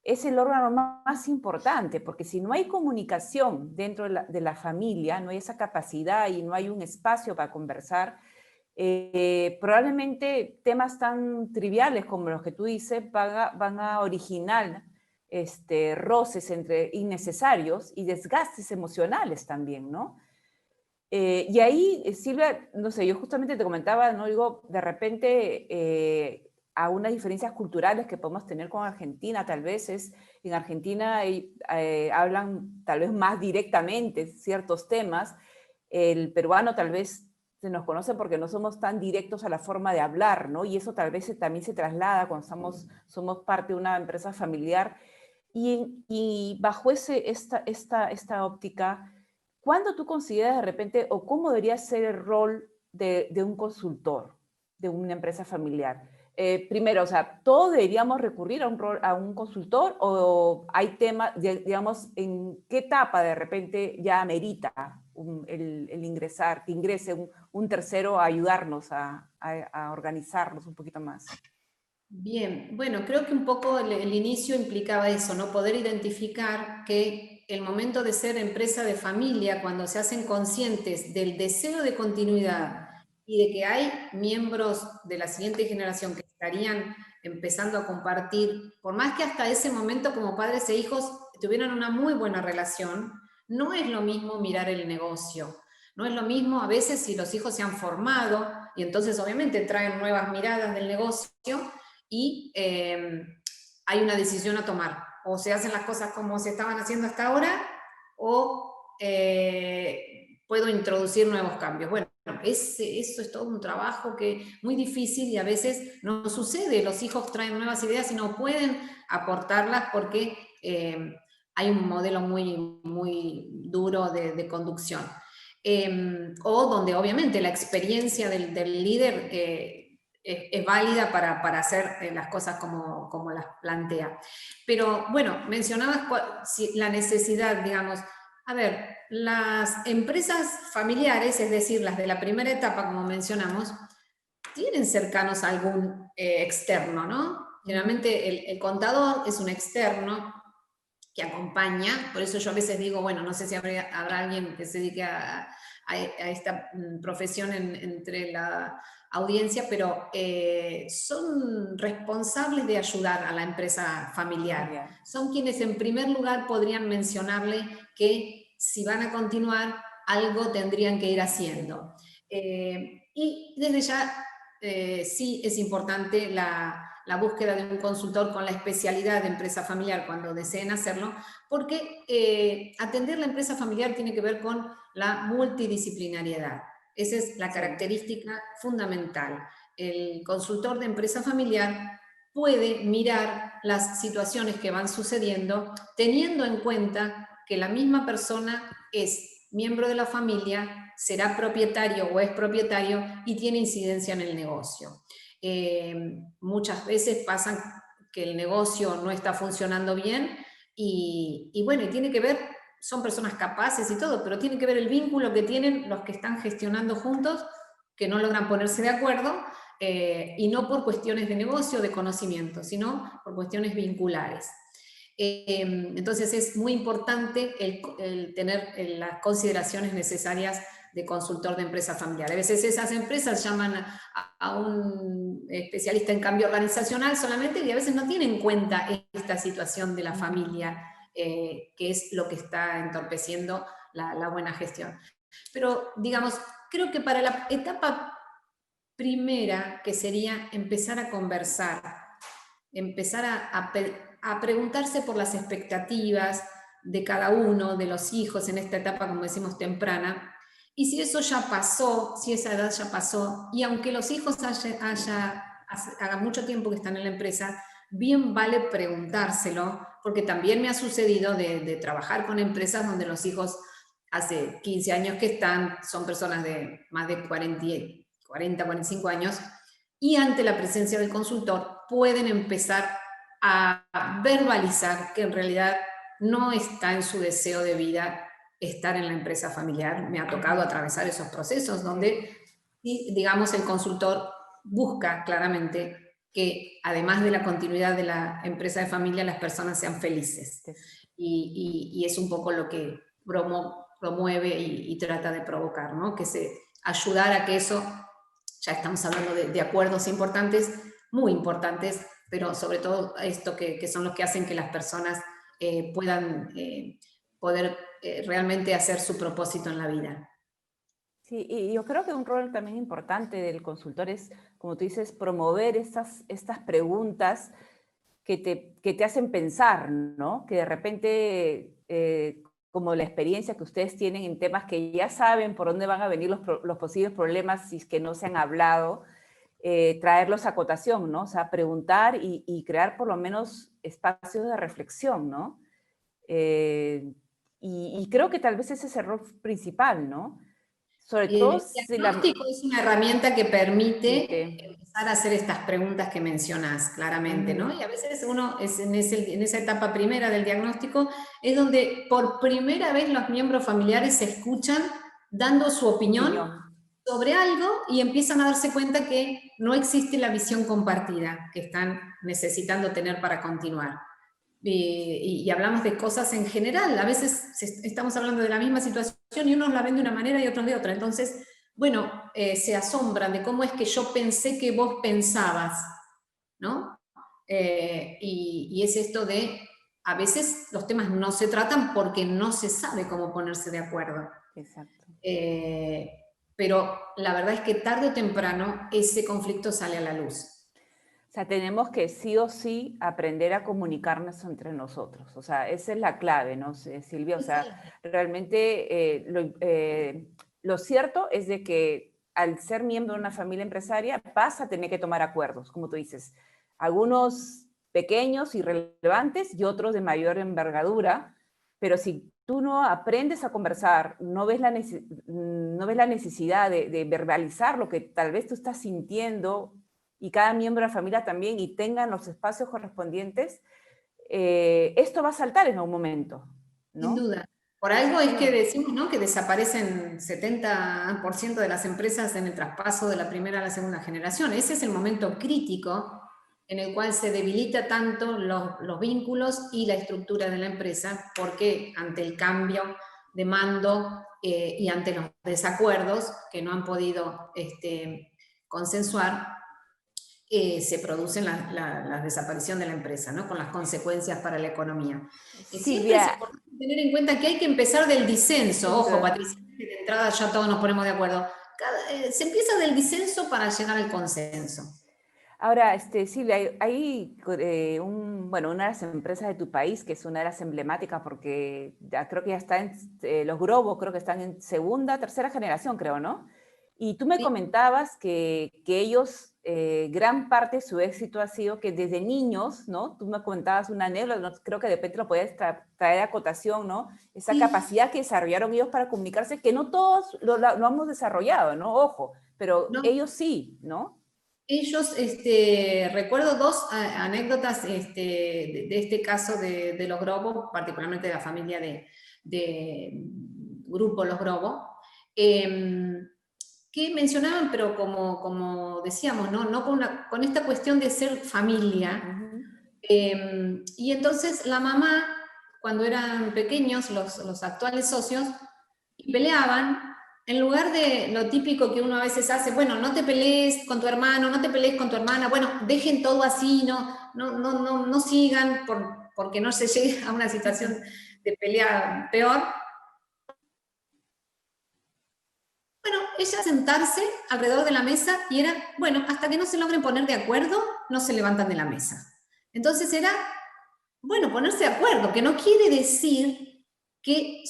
es el órgano más importante, porque si no hay comunicación dentro de la familia, no hay esa capacidad y no hay un espacio para conversar, probablemente temas tan triviales como los que tú dices van a originar roces innecesarios y desgastes emocionales también, ¿no? Y ahí, Silvia, no sé, yo justamente te comentaba, ¿no? Digo, de repente a unas diferencias culturales que podemos tener con Argentina, tal vez en Argentina hablan tal vez más directamente ciertos temas. El peruano tal vez se nos conoce porque no somos tan directos a la forma de hablar, ¿no? Y eso tal vez también se traslada cuando somos parte de una empresa familiar. Y bajo esta óptica, ¿cuándo tú consideras de repente, o cómo debería ser el rol de un consultor, de una empresa familiar? Primero, o sea, ¿todos deberíamos recurrir a un consultor o hay temas, digamos, en qué etapa de repente ya amerita el ingresar, que ingrese un tercero a ayudarnos a organizarnos un poquito más? Bien, bueno, creo que un poco el inicio implicaba eso, ¿no? Poder identificar que el momento de ser empresa de familia, cuando se hacen conscientes del deseo de continuidad y de que hay miembros de la siguiente generación que estarían empezando a compartir, por más que hasta ese momento como padres e hijos tuvieran una muy buena relación, no es lo mismo mirar el negocio. No es lo mismo a veces si los hijos se han formado y entonces obviamente traen nuevas miradas del negocio y hay una decisión a tomar. O se hacen las cosas como se estaban haciendo hasta ahora, o puedo introducir nuevos cambios. Bueno, eso es todo un trabajo que muy difícil y a veces no sucede. Los hijos traen nuevas ideas y no pueden aportarlas porque hay un modelo muy, muy duro de conducción. O donde obviamente la experiencia del líder es válida para hacer las cosas como las plantea. Pero bueno, mencionabas la necesidad, digamos, a ver, las empresas familiares, es decir, las de la primera etapa, como mencionamos, tienen cercanos a algún externo, ¿no? Generalmente el contador es un externo que acompaña, por eso yo a veces digo, bueno, no sé si habrá alguien que se dedique a esta profesión entre la audiencia, pero son responsables de ayudar a la empresa familiar. Son quienes en primer lugar podrían mencionarle que si van a continuar, algo tendrían que ir haciendo. Y desde ya sí es importante la búsqueda de un consultor con la especialidad de empresa familiar cuando deseen hacerlo, porque atender la empresa familiar tiene que ver con la multidisciplinariedad. Esa es la característica fundamental. El consultor de empresa familiar puede mirar las situaciones que van sucediendo teniendo en cuenta que la misma persona es miembro de la familia, será propietario o es propietario y tiene incidencia en el negocio. Muchas veces pasa que el negocio no está funcionando bien y bueno, y tiene que ver, son personas capaces y todo, pero tiene que ver el vínculo que tienen los que están gestionando juntos, que no logran ponerse de acuerdo, y no por cuestiones de negocio o de conocimiento, sino por cuestiones vinculares. Entonces es muy importante el tener las consideraciones necesarias de consultor de empresa familiar. A veces esas empresas llaman a un especialista en cambio organizacional solamente y a veces no tienen en cuenta esta situación de la familia, que es lo que está entorpeciendo la buena gestión. Pero, digamos, creo que para la etapa primera, que sería empezar a conversar, empezar a preguntarse por las expectativas de cada uno de los hijos en esta etapa, como decimos, temprana, y si eso ya pasó, si esa edad ya pasó, y aunque los hijos haga mucho tiempo que están en la empresa, bien vale preguntárselo, porque también me ha sucedido de trabajar con empresas donde los hijos hace 15 años que están, son personas de más de 40, 45 años, y ante la presencia del consultor pueden empezar a verbalizar que en realidad no está en su deseo de vida estar en la empresa familiar. Me ha tocado atravesar esos procesos donde, digamos, el consultor busca claramente que además de la continuidad de la empresa de familia, las personas sean felices. Y es un poco lo que promueve y trata de provocar, ¿no? Que se ayudar a que eso, ya estamos hablando de acuerdos importantes, muy importantes, pero sobre todo esto que son los que hacen que las personas puedan poder realmente hacer su propósito en la vida. Sí, y yo creo que un rol también importante del consultor es, como tú dices, promover estas preguntas que te hacen pensar, ¿no? Que de repente, como la experiencia que ustedes tienen en temas que ya saben por dónde van a venir los posibles problemas si es que no se han hablado, traerlos a cotación, ¿no? O sea, preguntar y crear por lo menos espacios de reflexión, ¿no? Eh, y creo que tal vez ese es el error principal, ¿no? Sobre todo El si la... diagnóstico es una herramienta que permite Permite. empezar a hacer estas preguntas que mencionás claramente, ¿no? Ujú. Y a veces uno es en esa etapa primera del diagnóstico, es donde por primera vez los miembros familiares se escuchan dando su opinión Opinión. sobre algo y empiezan a darse cuenta que no existe la visión compartida que están necesitando tener para continuar. Y hablamos de cosas en general, a veces estamos hablando de la misma situación y unos la ven de una manera y otros de otra, entonces, bueno, se asombran de cómo es que yo pensé que vos pensabas, ¿no? Y es esto de, a veces los temas no se tratan porque no se sabe cómo ponerse de acuerdo. Exacto. Eh, pero la verdad es que tarde o temprano ese conflicto sale a la luz. O sea, tenemos que sí o sí aprender a comunicarnos entre nosotros. O sea, esa es la clave, ¿no, Silvia? O sea, realmente lo cierto es de que al ser miembro de una familia empresaria vas a tener que tomar acuerdos, como tú dices. Algunos pequeños, irrelevantes y otros de mayor envergadura, pero si tú no aprendes a conversar, no ves no ves la necesidad de verbalizar lo que tal vez tú estás sintiendo y cada miembro de la familia también y tengan los espacios correspondientes, esto va a saltar en algún momento, Sin ¿no? duda. Por algo es Sí, que decimos, ¿no?, que desaparecen 70% de las empresas en el traspaso de la primera a la segunda generación. Ese es el momento crítico en el cual se debilita tanto los vínculos y la estructura de la empresa, porque ante el cambio de mando y ante los desacuerdos que no han podido consensuar, se produce la desaparición de la empresa, ¿no?, con las consecuencias para la economía. Siempre es Silvia, importante tener en cuenta que hay que empezar del disenso. Ojo, eso. Patricia, que de entrada ya todos nos ponemos de acuerdo. Se empieza del disenso para llegar al consenso. Ahora, Silvia, hay bueno, una de las empresas de tu país, que es una de las emblemáticas, porque ya creo que ya está en, los Globo, creo que están en segunda, tercera generación, creo, ¿no? Y tú me Sí, comentabas que ellos, gran parte de su éxito ha sido que desde niños, ¿no? Tú me comentabas una anécdota, ¿no? Creo que de repente lo podías traer a cotación, ¿no? Esa sí. capacidad que desarrollaron ellos para comunicarse, que no todos lo hemos desarrollado, ¿no? Ojo, pero No, ellos sí, ¿no? ellos, recuerdo dos anécdotas de este caso de los Grobo, particularmente de la familia de Grupo Los Grobo, que mencionaban, pero como decíamos, no con esta cuestión de ser familia. Ujú. Y entonces la mamá, cuando eran pequeños, los actuales socios, y peleaban, en lugar de lo típico que uno a veces hace, bueno, no te pelees con tu hermano, no te pelees con tu hermana, bueno, dejen todo así, no sigan porque no se llegue a una situación de pelea peor. Bueno, ella sentarse alrededor de la mesa y era, bueno, hasta que no se logren poner de acuerdo, no se levantan de la mesa. Entonces era, bueno, ponerse de acuerdo, que no quiere decir que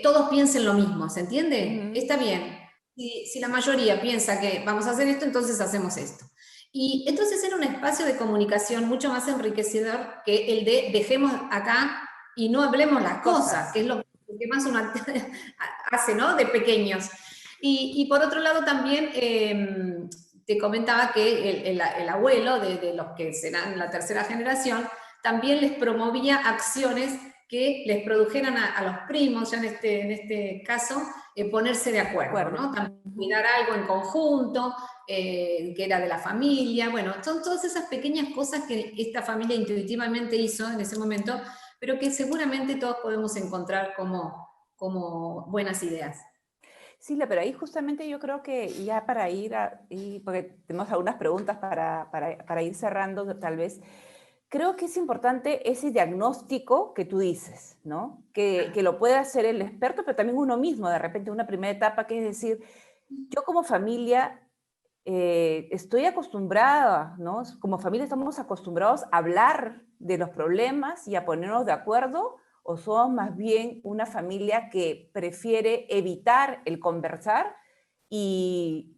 todos piensen lo mismo, ¿se entiende? Ujú. Está bien. Si la mayoría piensa que vamos a hacer esto, entonces hacemos esto. Y entonces era un espacio de comunicación mucho más enriquecedor que el de dejemos acá y no hablemos las cosas, Cosas. que es lo que más uno hace, ¿no?, de pequeños. Y por otro lado también te comentaba que el abuelo de los que serán la tercera generación también les promovía acciones que les produjeran a los primos, ya en este caso, ponerse de De acuerdo, acuerdo. ¿no? También Ujú. cuidar algo en conjunto, que era de la familia. Bueno, son todas esas pequeñas cosas que esta familia intuitivamente hizo en ese momento, pero que seguramente todos podemos encontrar como buenas ideas. Sí, pero ahí justamente yo creo que ya para porque tenemos algunas preguntas para ir cerrando tal vez, creo que es importante ese diagnóstico que tú dices, ¿no? Que lo puede hacer el experto, pero también uno mismo, de repente una primera etapa, que es decir, yo como familia estoy acostumbrada, ¿no? Como familia estamos acostumbrados a hablar de los problemas y a ponernos de acuerdo, o somos más bien una familia que prefiere evitar el conversar y,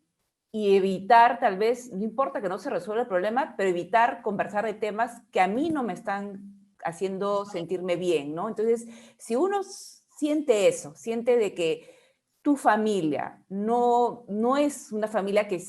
y evitar tal vez, no importa que no se resuelva el problema, pero evitar conversar de temas que a mí no me están haciendo sentirme bien, ¿no? Entonces, si uno siente eso, siente de que tu familia no es una familia que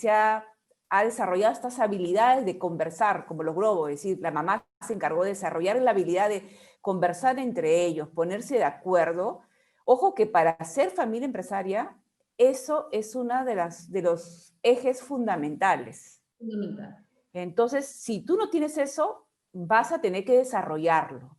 ha desarrollado estas habilidades de conversar, como los globos, es decir, la mamá se encargó de desarrollar la habilidad de conversar entre ellos, ponerse de acuerdo. Ojo que para ser familia empresaria, eso es una de los ejes fundamentales. Fundamental. Entonces, si tú no tienes eso, vas a tener que desarrollarlo.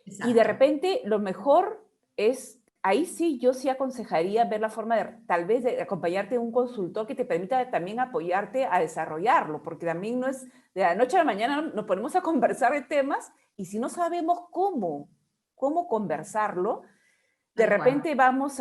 Y de Exacto. repente lo mejor es, ahí sí, yo sí aconsejaría ver la forma de, tal vez, de acompañarte a un consultor que te permita también apoyarte a desarrollarlo, porque también no es de la noche a la mañana nos ponemos a conversar de temas y si no sabemos cómo conversarlo, de Tal cual. repente vamos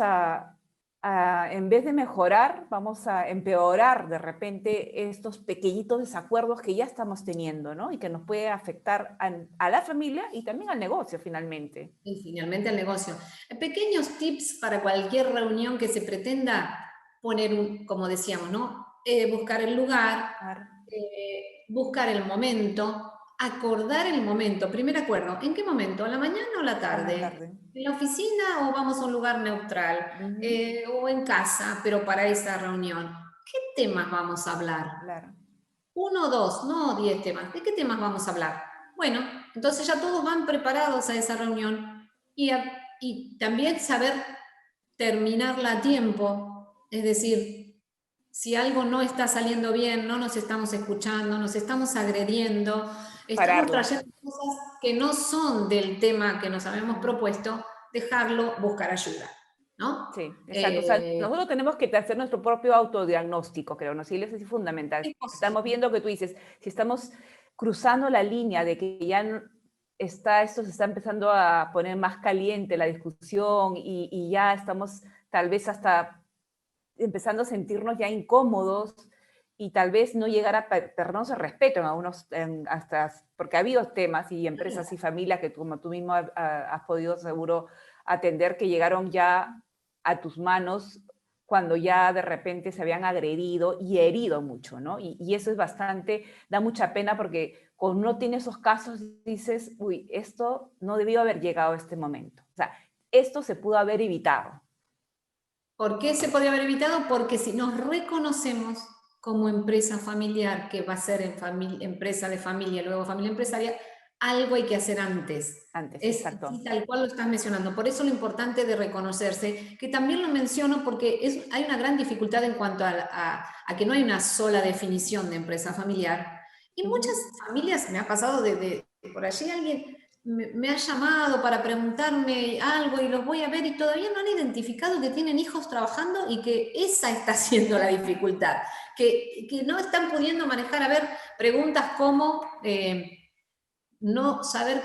en vez de mejorar, vamos a empeorar de repente estos pequeñitos desacuerdos que ya estamos teniendo, ¿no? Y que nos puede afectar a la familia y también al negocio finalmente. Y finalmente el negocio. Pequeños tips para cualquier reunión que se pretenda poner, como decíamos, ¿no? Buscar el lugar, Claro. buscar el momento, acordar el momento. Primer acuerdo, ¿en qué momento? ¿A la mañana o a la A la tarde? tarde. ¿En la oficina o vamos a un lugar neutral? Ujú. ¿O en casa, pero para esa reunión? ¿Qué temas vamos a hablar? Claro. Uno o dos, no 10 temas. ¿De qué temas vamos a hablar? Bueno, entonces ya todos van preparados a esa reunión y también saber terminarla a tiempo, es decir, si algo no está saliendo bien, no nos estamos escuchando, nos estamos agrediendo, estamos Pararla. trayendo cosas que no son del tema que nos habíamos propuesto, dejarlo, buscar ayuda, ¿no? Sí, exacto. O sea, nosotros tenemos que hacer nuestro propio autodiagnóstico, creo, ¿no? Sí, eso es fundamental. Es Estamos posible. viendo que tú dices, si estamos cruzando la línea de que ya esto se está empezando a poner más caliente la discusión y ya estamos tal vez hasta empezando a sentirnos ya incómodos y tal vez no llegar a perdernos el respeto en algunos, hasta, porque ha habido temas y empresas y familias que como tú mismo has podido seguro atender que llegaron ya a tus manos cuando ya de repente se habían agredido y herido mucho, ¿no? Y eso es bastante, da mucha pena porque cuando uno tiene esos casos dices, uy, esto no debió haber llegado a este momento. O sea, esto se pudo haber evitado. ¿Por qué se podría haber evitado? Porque si nos reconocemos como empresa familiar, que va a ser empresa de familia, luego familia empresaria, algo hay que hacer antes. Antes, Es exacto. sí, tal cual lo estás mencionando. Por eso lo importante de reconocerse, que también lo menciono porque hay una gran dificultad en cuanto a que no hay una sola definición de empresa familiar. Y muchas familias, me ha pasado de por allí alguien me ha llamado para preguntarme algo y los voy a ver y todavía no han identificado que tienen hijos trabajando y que esa está siendo la dificultad, que no están pudiendo manejar, a ver, preguntas como no saber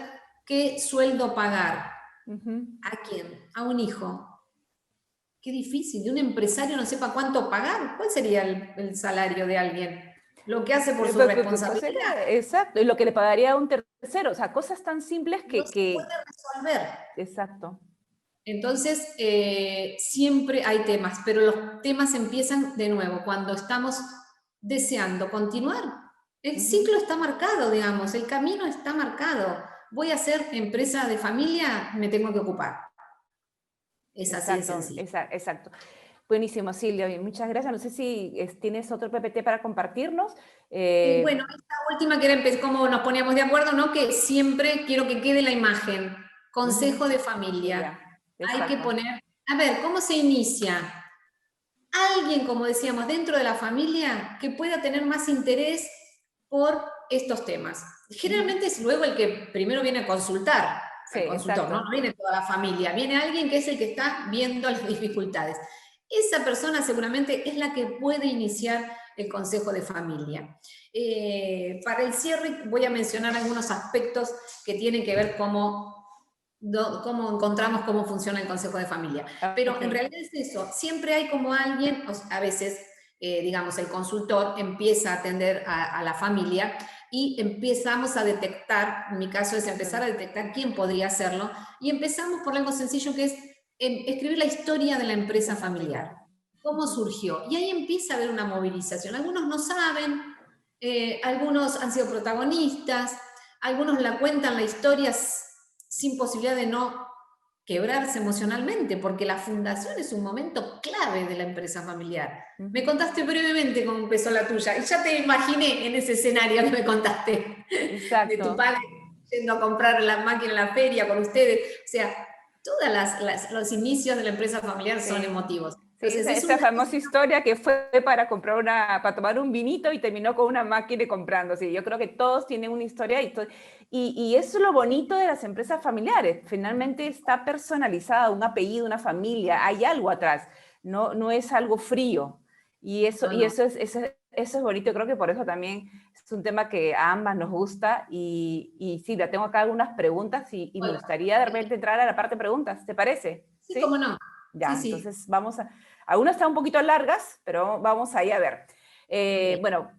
qué sueldo pagar, Ujú. a quién, a un hijo. Qué difícil, de un empresario no sepa cuánto pagar. ¿Cuál sería el salario de alguien? Lo que hace por su Pues responsabilidad sería, exacto, y lo que le pagaría a un tercero, o sea, cosas tan simples no se puede resolver. exacto. Entonces, siempre hay temas, pero los temas empiezan de nuevo cuando estamos deseando continuar. El Ujú. ciclo está marcado, digamos, el camino está marcado. Voy a ser empresa de familia, me tengo que ocupar. Es así de Exacto, sencillo. exacto. Buenísimo, Silvia, y muchas gracias. No sé si tienes otro PPT para compartirnos. Bueno, esta última que era cómo nos poníamos de acuerdo, ¿no? Que siempre quiero que quede la imagen. Ujú. Consejo de familia. Ya, Hay que exacto. poner, a ver, ¿cómo se inicia? Alguien, como decíamos, dentro de la familia que pueda tener más interés por estos temas. Ujú. Generalmente es luego el que primero viene a consultar Sí, al consultor, ¿no? exacto. No viene toda la familia, viene alguien que es el que está viendo las dificultades. Esa persona seguramente es la que puede iniciar el consejo de familia. Para el cierre voy a mencionar algunos aspectos que tienen que ver cómo encontramos cómo funciona el consejo de familia. Pero Ok. en realidad es eso, siempre hay como alguien, a veces, digamos, el consultor empieza a atender a la familia y empezamos a detectar, en mi caso es empezar a detectar quién podría hacerlo, y empezamos por algo sencillo que es escribir la historia de la empresa familiar. ¿Cómo surgió? Y ahí empieza a haber una movilización. Algunos no saben, algunos han sido protagonistas, algunos la cuentan la historia sin posibilidad de no quebrarse emocionalmente, porque la fundación es un momento clave de la empresa familiar. Me contaste brevemente cómo empezó la tuya, y ya te imaginé en ese escenario que me contaste, de tu Exacto. padre yendo a comprar la máquina en la feria con ustedes. O sea, todos los inicios de la empresa familiar son Sí. emotivos. Sí, Entonces, es esa una... famosa historia que fue para comprar para tomar un vinito y terminó con una máquina y comprando. Sí, yo creo que todos tienen una historia y eso es lo bonito de las empresas familiares. Finalmente está personalizada, un apellido, una familia, hay algo atrás. No es algo frío. Y eso, No, y no. eso es bonito. Creo que por eso también es un tema que a ambas nos gusta. Y sí, la tengo acá algunas preguntas y me Bueno, gustaría de repente entrar a la parte de preguntas. ¿Te parece? sí, cómo no. Ya, Sí, sí. entonces vamos a... Algunas están un poquito largas, pero vamos ahí a ver. Bien. Bueno,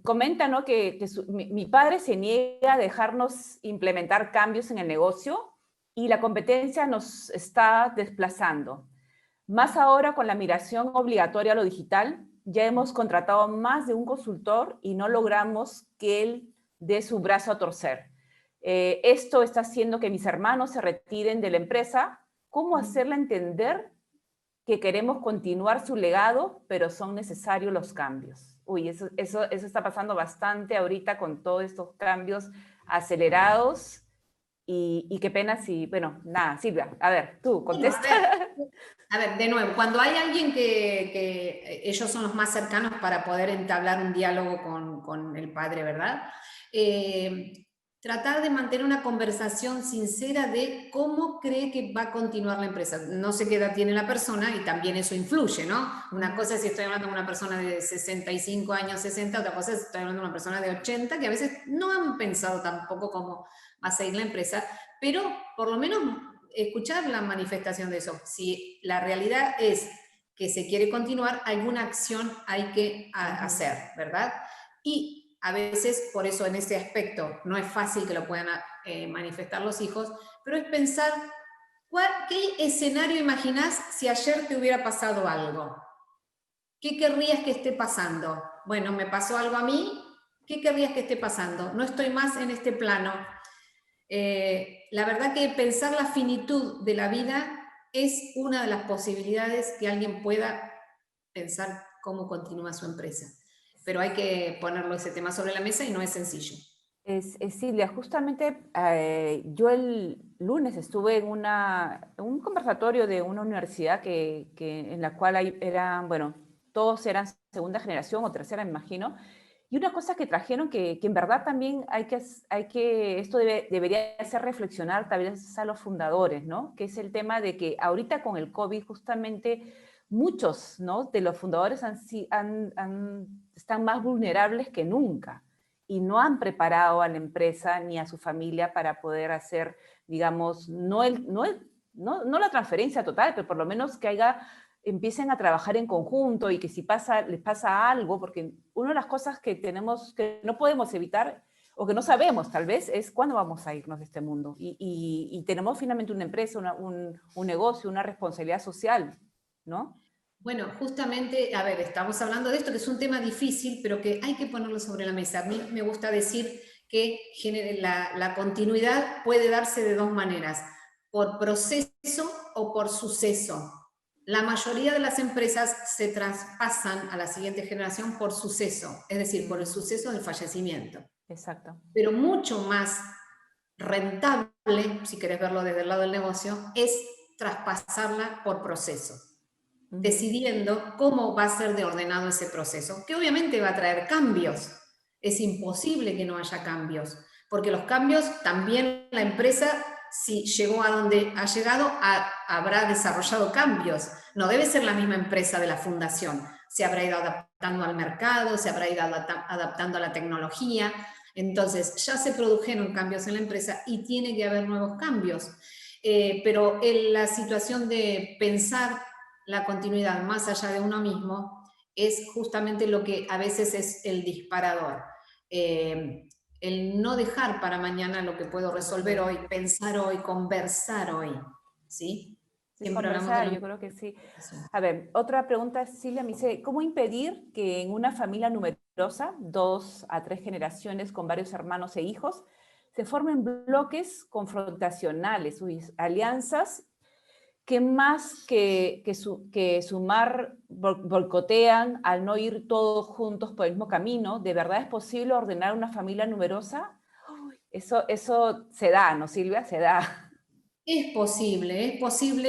comenta, ¿no? Que mi padre se niega a dejarnos implementar cambios en el negocio y la competencia nos está desplazando. Más ahora con la migración obligatoria a lo digital, ya hemos contratado más de un consultor y no logramos que él dé su brazo a torcer. Esto está haciendo que mis hermanos se retiren de la empresa. ¿Cómo hacerle entender que queremos continuar su legado, pero son necesarios los cambios? Uy, eso está pasando bastante ahorita con todos estos cambios acelerados y qué pena si, bueno, nada, Silvia, a ver, tú, Bueno, contesta. a ver, de nuevo, cuando hay alguien que ellos son los más cercanos para poder entablar un diálogo con el padre, ¿verdad? Tratar de mantener una conversación sincera de cómo cree que va a continuar la empresa. No sé qué edad tiene la persona y también eso influye, ¿no? Una cosa es si estoy hablando de una persona de 65 años, 60, otra cosa es si estoy hablando de una persona de 80, que a veces no han pensado tampoco cómo va a seguir la empresa, pero por lo menos escuchar la manifestación de eso. Si la realidad es que se quiere continuar, alguna acción hay que hacer, ¿verdad? Y a veces, por eso en ese aspecto, no es fácil que lo puedan manifestar los hijos, pero es pensar, ¿qué escenario imaginás si ayer te hubiera pasado algo? ¿Qué querrías que esté pasando? Bueno, me pasó algo a mí, ¿qué querrías que esté pasando? No estoy más en este plano. La verdad que pensar la finitud de la vida es una de las posibilidades que alguien pueda pensar cómo continúa su empresa. Pero hay que ponerlo ese tema sobre la mesa y no es sencillo. Silvia, justamente yo el lunes estuve en un conversatorio de una universidad en la cual eran, bueno, todos eran segunda generación o tercera, me imagino, y una cosa que trajeron que en verdad también esto debería hacer reflexionar tal vez a los fundadores, ¿no? Que es el tema de que ahorita con el COVID justamente muchos, ¿no? De los fundadores están más vulnerables que nunca y no han preparado a la empresa ni a su familia para poder hacer, digamos, no la transferencia total, pero por lo menos que empiecen a trabajar en conjunto y que si les pasa algo, porque una de las cosas que no podemos evitar o que no sabemos tal vez es cuándo vamos a irnos de este mundo y tenemos finalmente una empresa, un negocio, una responsabilidad social, ¿no? Bueno, justamente, a ver, estamos hablando de esto, que es un tema difícil, pero que hay que ponerlo sobre la mesa. A mí me gusta decir que la continuidad puede darse de dos maneras, por proceso o por suceso. La mayoría de las empresas se traspasan a la siguiente generación por suceso, es decir, por el suceso del fallecimiento. Exacto. Pero mucho más rentable, si querés verlo desde el lado del negocio, es traspasarla por proceso, decidiendo cómo va a ser de ordenado ese proceso, que obviamente va a traer cambios. Es imposible que no haya cambios, porque los cambios también la empresa, si llegó a donde ha llegado, habrá desarrollado cambios. No debe ser la misma empresa de la fundación. Se habrá ido adaptando al mercado, se habrá ido adaptando a la tecnología. Entonces, ya se produjeron cambios en la empresa y tiene que haber nuevos cambios. Pero en la situación de pensar la continuidad más allá de uno mismo es justamente lo que a veces es el disparador. El no dejar para mañana lo que puedo resolver hoy, pensar hoy, conversar hoy, ¿sí? Sí, Siempre hablamos de conversar, la yo creo que sí. comunicación. A ver, otra pregunta, Silvia, me dice, ¿cómo impedir que en una familia numerosa, 2 a 3 generaciones con varios hermanos e hijos, se formen bloques confrontacionales, alianzas que más que sumar, boicotean al no ir todos juntos por el mismo camino? ¿De verdad es posible ordenar una familia numerosa? Eso se da, ¿no, Silvia? Se da. Es posible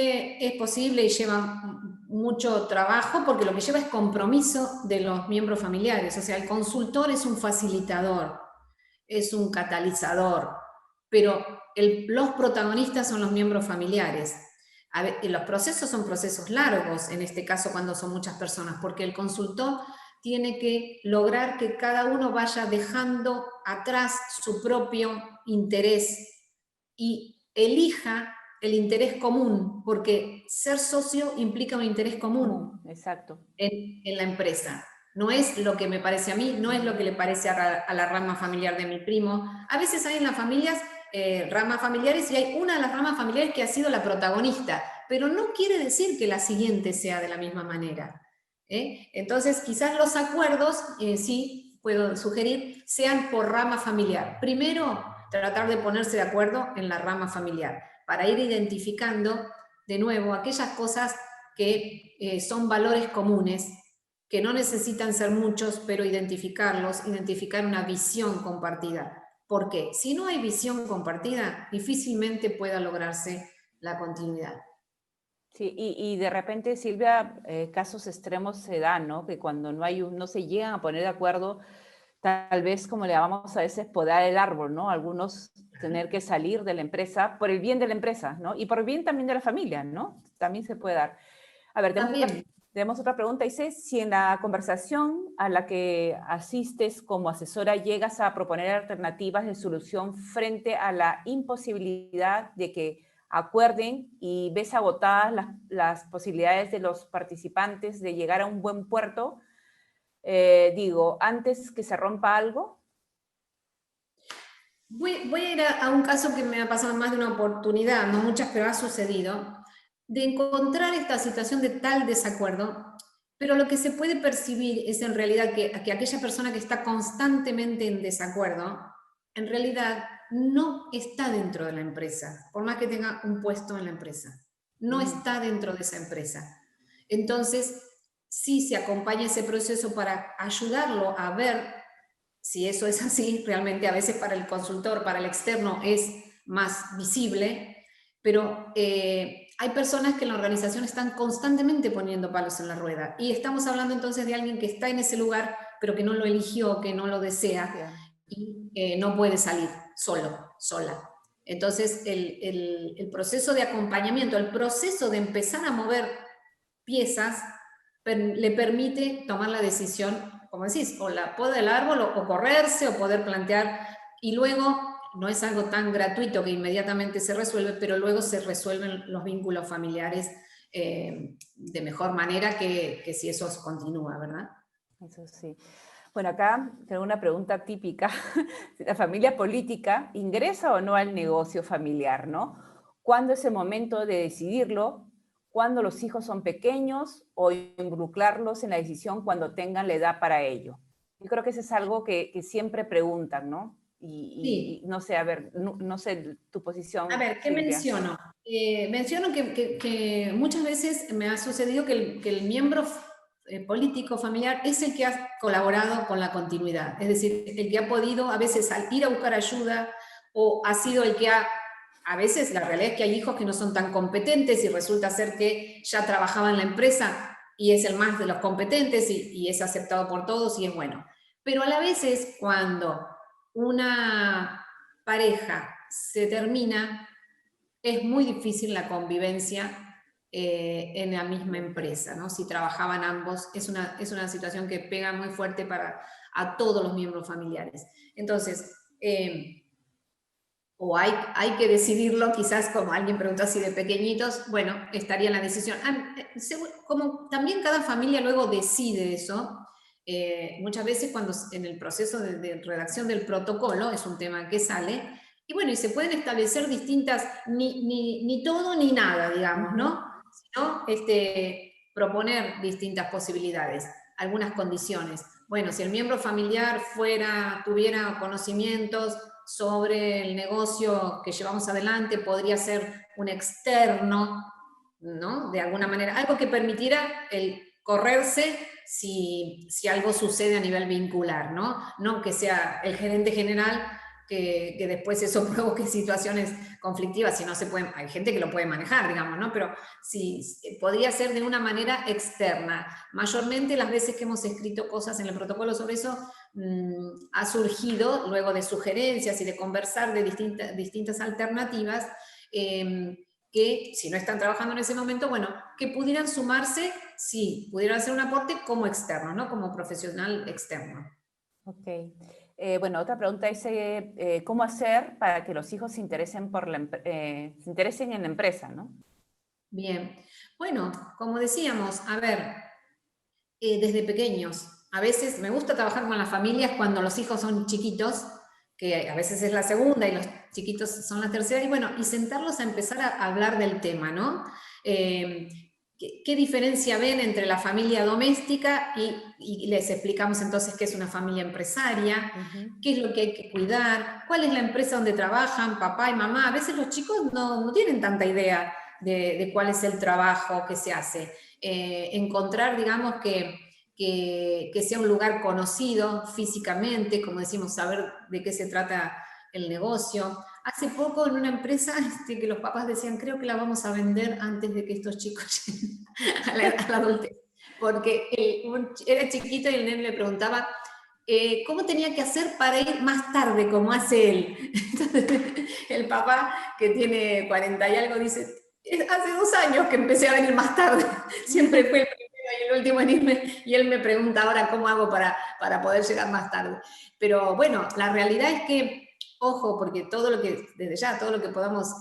y lleva mucho trabajo porque lo que lleva es compromiso de los miembros familiares. O sea, el consultor es un facilitador, es un catalizador, pero los protagonistas son los miembros familiares. Y los procesos son procesos largos, en este caso cuando son muchas personas, porque el consultor tiene que lograr que cada uno vaya dejando atrás su propio interés y elija el interés común, porque ser socio implica un interés común Exacto. en la empresa. No es lo que me parece a mí, no es lo que le parece a la rama familiar de mi primo. A veces hay en las familias ramas familiares y hay una de las ramas familiares que ha sido la protagonista, pero no quiere decir que la siguiente sea de la misma manera. Entonces, quizás los acuerdos, sí, puedo sugerir, sean por rama familiar. Primero, tratar de ponerse de acuerdo en la rama familiar, para ir identificando de nuevo aquellas cosas que son valores comunes, que no necesitan ser muchos, pero identificarlos, identificar una visión compartida. ¿Por qué? Si no hay visión compartida, difícilmente pueda lograrse la continuidad. Sí, y de repente, Silvia, casos extremos se dan, ¿no? Que cuando no se llegan a poner de acuerdo, tal vez, como le llamamos a veces, podar el árbol, ¿no? Algunos tener que salir de la empresa por el bien de la empresa, ¿no? Y por el bien también de la familia, ¿no? También se puede dar. A ver, También. tenemos otra pregunta. Dice, si en la conversación a la que asistes como asesora llegas a proponer alternativas de solución frente a la imposibilidad de que acuerden y ves agotadas las posibilidades de los participantes de llegar a un buen puerto, digo, antes que se rompa algo. Voy a ir a un caso que me ha pasado más de una oportunidad, no muchas, pero ha sucedido, de encontrar esta situación de tal desacuerdo, pero lo que se puede percibir es en realidad que aquella persona que está constantemente en desacuerdo, en realidad no está dentro de la empresa, por más que tenga un puesto en la empresa, no está dentro de esa empresa. Entonces, sí se acompaña ese proceso para ayudarlo a ver si eso es así. Realmente a veces para el consultor, para el externo es más visible, pero hay personas que en la organización están constantemente poniendo palos en la rueda, y estamos hablando entonces de alguien que está en ese lugar, pero que no lo eligió, que no lo desea, y no puede salir sola. Entonces el proceso de acompañamiento, el proceso de empezar a mover piezas, le permite tomar la decisión, como decís, o la poda del árbol, o correrse, o poder plantear, y luego no es algo tan gratuito que inmediatamente se resuelve, pero luego se resuelven los vínculos familiares de mejor manera que si eso continúa, ¿verdad? Eso sí. Bueno, acá tengo una pregunta típica. Si la familia política ingresa o no al negocio familiar, ¿no? ¿Cuándo es el momento de decidirlo? ¿Cuándo los hijos son pequeños o involucrarlos en la decisión cuando tengan la edad para ello? Yo creo que eso es algo que siempre preguntan, ¿no? Sí. Y no sé, a ver, no sé tu posición, A ver, ¿qué Silvia. menciono? Menciono que muchas veces me ha sucedido que el miembro político familiar es el que ha colaborado con la continuidad, es decir, el que ha podido a veces ir a buscar ayuda, o ha sido el que a veces la realidad es que hay hijos que no son tan competentes y resulta ser que ya trabajaba en la empresa y es el más de los competentes y es aceptado por todos y es bueno. Pero a la vez es cuando una pareja se termina, es muy difícil la convivencia en la misma empresa, ¿no? Si trabajaban ambos, es una situación que pega muy fuerte a todos los miembros familiares. Entonces, o hay que decidirlo, quizás como alguien preguntó así de pequeñitos, bueno, estaría en la decisión. Como también cada familia luego decide eso, muchas veces cuando en el proceso de redacción del protocolo, es un tema que sale, y bueno, y se pueden establecer distintas, ni todo ni nada, digamos, ¿no? Sino proponer distintas posibilidades, algunas condiciones. Bueno, si el miembro familiar tuviera conocimientos sobre el negocio que llevamos adelante, podría ser un externo, ¿no? De alguna manera, algo que permitiera el correrse si algo sucede a nivel vincular, ¿no? No que sea el gerente general que después eso provoque situaciones conflictivas, si no se puede, hay gente que lo puede manejar, digamos, ¿no? Pero sí, podría ser de una manera externa. Mayormente las veces que hemos escrito cosas en el protocolo sobre eso, ha surgido luego de sugerencias y de conversar de distintas alternativas, que si no están trabajando en ese momento, bueno, que pudieran sumarse, sí, pudieran hacer un aporte como externo, ¿no? Como profesional externo. Ok. Bueno, otra pregunta es, ¿cómo hacer para que los hijos se interesen, se interesen en la empresa, ¿no? Bien. Bueno, como decíamos, a ver, desde pequeños. A veces me gusta trabajar con las familias cuando los hijos son chiquitos, que a veces es la segunda y los chiquitos son la tercera, y bueno, y sentarlos a empezar a hablar del tema, ¿no? ¿Qué diferencia ven entre la familia doméstica y les explicamos entonces qué es una familia empresaria, qué es lo que hay que cuidar, cuál es la empresa donde trabajan papá y mamá? A veces los chicos no tienen tanta idea de cuál es el trabajo que se hace. Encontrar, digamos, que sea un lugar conocido físicamente, como decimos, saber de qué se trata el negocio. Hace poco en una empresa que los papás decían, creo que la vamos a vender antes de que estos chicos lleguen a la adultez, porque era chiquito y el nene le preguntaba cómo tenía que hacer para ir más tarde, como hace él. Entonces el papá, que tiene 40 y algo, dice, hace 2 años que empecé a venir más tarde, siempre fue el primero y el último en irme, y él me pregunta ahora cómo hago para poder llegar más tarde. Pero bueno, la realidad es que, ojo, porque desde ya, todo lo que podamos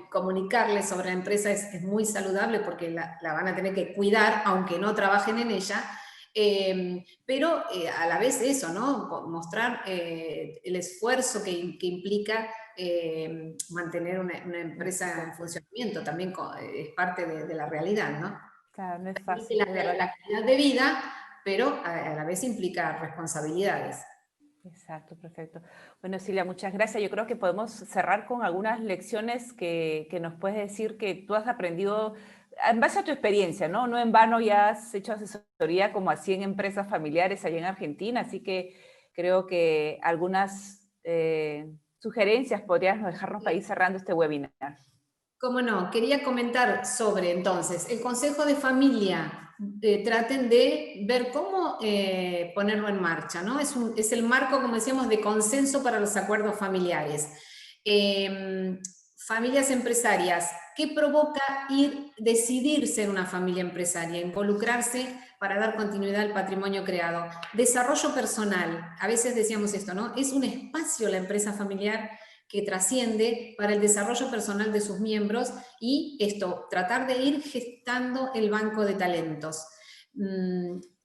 comunicarles sobre la empresa es muy saludable, porque la van a tener que cuidar, aunque no trabajen en ella, pero a la vez eso, ¿no? Mostrar el esfuerzo que implica mantener una empresa en funcionamiento, también es parte de la realidad, ¿no? Claro, no es Permite fácil, de verdad. la calidad de vida, pero a la vez implica responsabilidades. Exacto, perfecto. Bueno, Silvia, muchas gracias. Yo creo que podemos cerrar con algunas lecciones que nos puedes decir que tú has aprendido en base a tu experiencia, ¿no? No en vano ya has hecho asesoría como así en empresas familiares allá en Argentina, así que creo que algunas sugerencias podrías dejarnos para ir cerrando este webinar. Cómo no, quería comentar sobre entonces el consejo de familia. Traten de ver cómo ponerlo en marcha, ¿no? Es el marco, como decíamos, de consenso para los acuerdos familiares. Familias empresarias, ¿qué provoca decidir ser una familia empresaria? Involucrarse para dar continuidad al patrimonio creado. Desarrollo personal, a veces decíamos esto, ¿no? Es un espacio la empresa familiar que trasciende para el desarrollo personal de sus miembros y tratar de ir gestando el banco de talentos.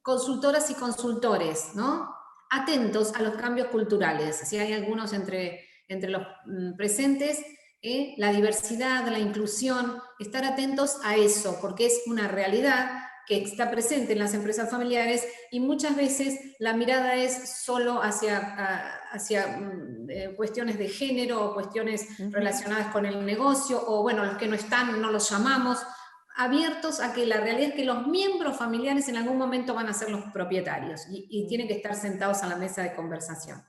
Consultoras y consultores, ¿no? Atentos a los cambios culturales, si hay algunos entre los presentes, la diversidad, la inclusión, estar atentos a eso, porque es una realidad que está presente en las empresas familiares y muchas veces la mirada es solo hacia cuestiones de género o cuestiones relacionadas con el negocio, o bueno, los que no están no los llamamos, abiertos a que la realidad es que los miembros familiares en algún momento van a ser los propietarios y tienen que estar sentados a la mesa de conversación.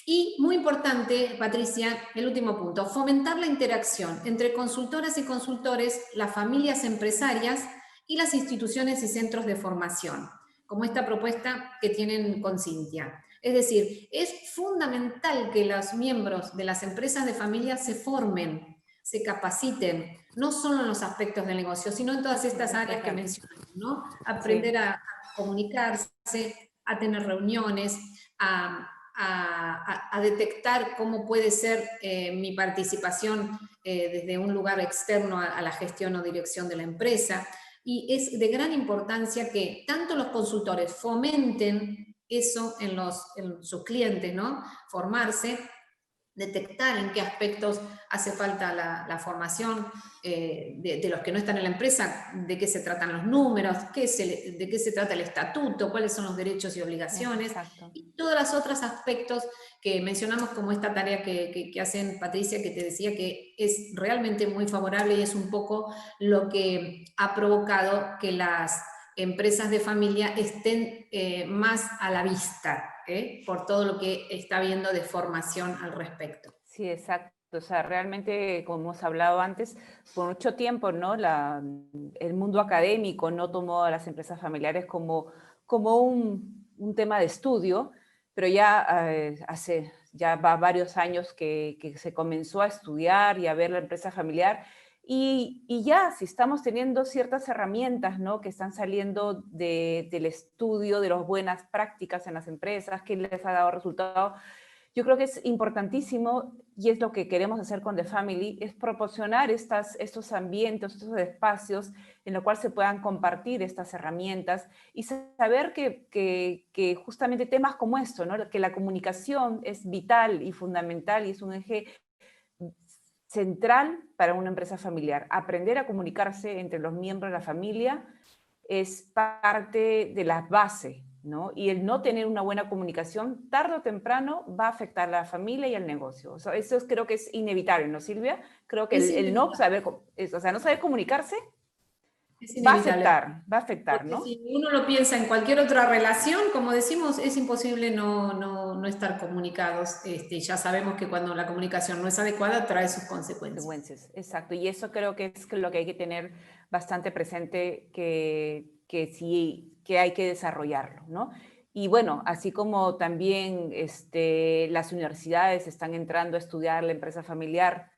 Y muy importante, Patricia, el último punto, fomentar la interacción entre consultoras y consultores, las familias empresarias y las instituciones y centros de formación, como esta propuesta que tienen con Cintia. Es decir, es fundamental que los miembros de las empresas de familia se formen, se capaciten, no solo en los aspectos del negocio, sino en todas estas áreas que mencionamos, ¿no? Aprender a comunicarse, a tener reuniones, a a detectar cómo puede ser mi participación desde un lugar externo a la gestión o dirección de la empresa. Y es de gran importancia que tanto los consultores fomenten eso en sus clientes, ¿no? Formarse, detectar en qué aspectos hace falta la formación de los que no están en la empresa, de qué se tratan los números, de qué se trata el estatuto, cuáles son los derechos y obligaciones, Exacto. y todos los otros aspectos que mencionamos como esta tarea que hacen Patricia, que te decía que es realmente muy favorable y es un poco lo que ha provocado que las empresas de familia estén más a la vista, por todo lo que está habiendo de formación al respecto. Sí, exacto. O sea, realmente, como hemos hablado antes, por mucho tiempo, ¿no? El mundo académico no tomó a las empresas familiares como un tema de estudio, pero ya hace ya va varios años que se comenzó a estudiar y a ver la empresa familiar. Y ya, si estamos teniendo ciertas herramientas, ¿no? Que están saliendo del estudio de las buenas prácticas en las empresas, que les ha dado resultado. Yo creo que es importantísimo, y es lo que queremos hacer con The Family, es proporcionar estos ambientes, estos espacios en los cuales se puedan compartir estas herramientas y saber que justamente temas como esto, ¿no? Que la comunicación es vital y fundamental y es un eje central para una empresa familiar. Aprender a comunicarse entre los miembros de la familia es parte de la base, ¿no? Y el no tener una buena comunicación, tarde o temprano, va a afectar a la familia y al negocio. O sea, eso creo que es inevitable, ¿no, Silvia? Creo que Es el no inevitable. saber, o sea, no saber comunicarse Es inevitable. va a afectar, Porque ¿no? si uno lo piensa en cualquier otra relación, como decimos, es imposible no estar comunicados. Ya sabemos que cuando la comunicación no es adecuada, trae sus consecuencias. Exacto, y eso creo que es lo que hay que tener bastante presente, sí, que hay que desarrollarlo, ¿no? Y bueno, así como también las universidades están entrando a estudiar la empresa familiar,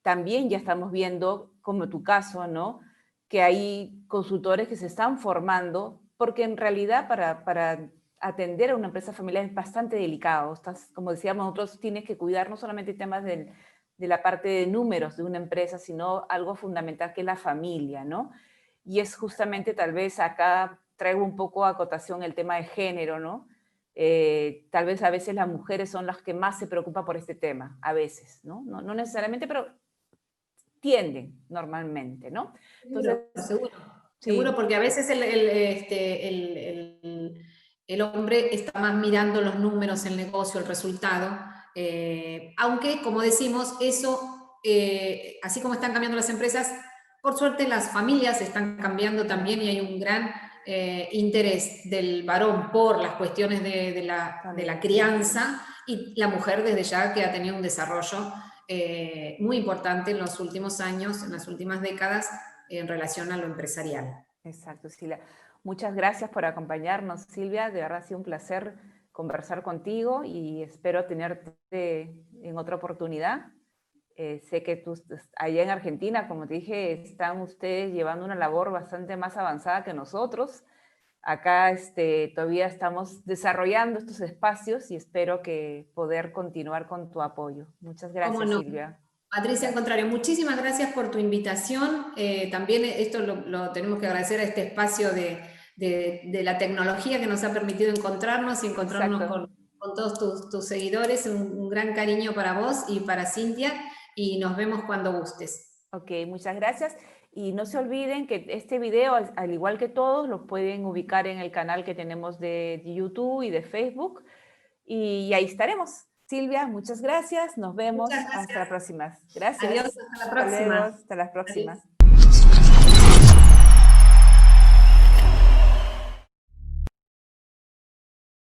también ya estamos viendo, como tu caso, ¿no? Que hay consultores que se están formando, porque en realidad para atender a una empresa familiar es bastante delicado. Como decíamos, nosotros tienes que cuidar no solamente temas de la parte de números de una empresa, sino algo fundamental que es la familia, ¿no? Y es justamente tal vez acá traigo un poco a acotación el tema de género, ¿no? Tal vez a veces las mujeres son las que más se preocupan por este tema, a veces, ¿no? No necesariamente, pero tienden normalmente, ¿no? Entonces, Seguro, seguro. Seguro, sí, porque a veces el hombre está más mirando los números, el negocio, el resultado, aunque, como decimos, eso, así como están cambiando las empresas, por suerte las familias están cambiando también y hay un gran interés del varón por las cuestiones de la también. crianza y la mujer desde ya que ha tenido un desarrollo muy importante en los últimos años, en las últimas décadas, en relación a lo empresarial. Exacto, Silvia. Muchas gracias por acompañarnos, Silvia. De verdad ha sido un placer conversar contigo y espero tenerte en otra oportunidad. Sé que allá en Argentina, como te dije, están ustedes llevando una labor bastante más avanzada que nosotros. Acá todavía estamos desarrollando estos espacios y espero que poder continuar con tu apoyo. Muchas ¿Cómo gracias, no? Silvia. Patricia, al contrario, muchísimas gracias por tu invitación. También esto lo tenemos que agradecer a este espacio de la tecnología que nos ha permitido encontrarnos y encontrarnos Exacto. con todos tus seguidores. Un gran cariño para vos y para Cintia y nos vemos cuando gustes. Ok, muchas gracias. Y no se olviden que este video, al igual que todos, los pueden ubicar en el canal que tenemos de YouTube y de Facebook. Y ahí estaremos. Silvia, muchas gracias. Nos Muchas vemos. Hasta gracias. la próxima. Adiós, Gracias. hasta la Hasta luego. próxima. Hasta la próxima. Adiós.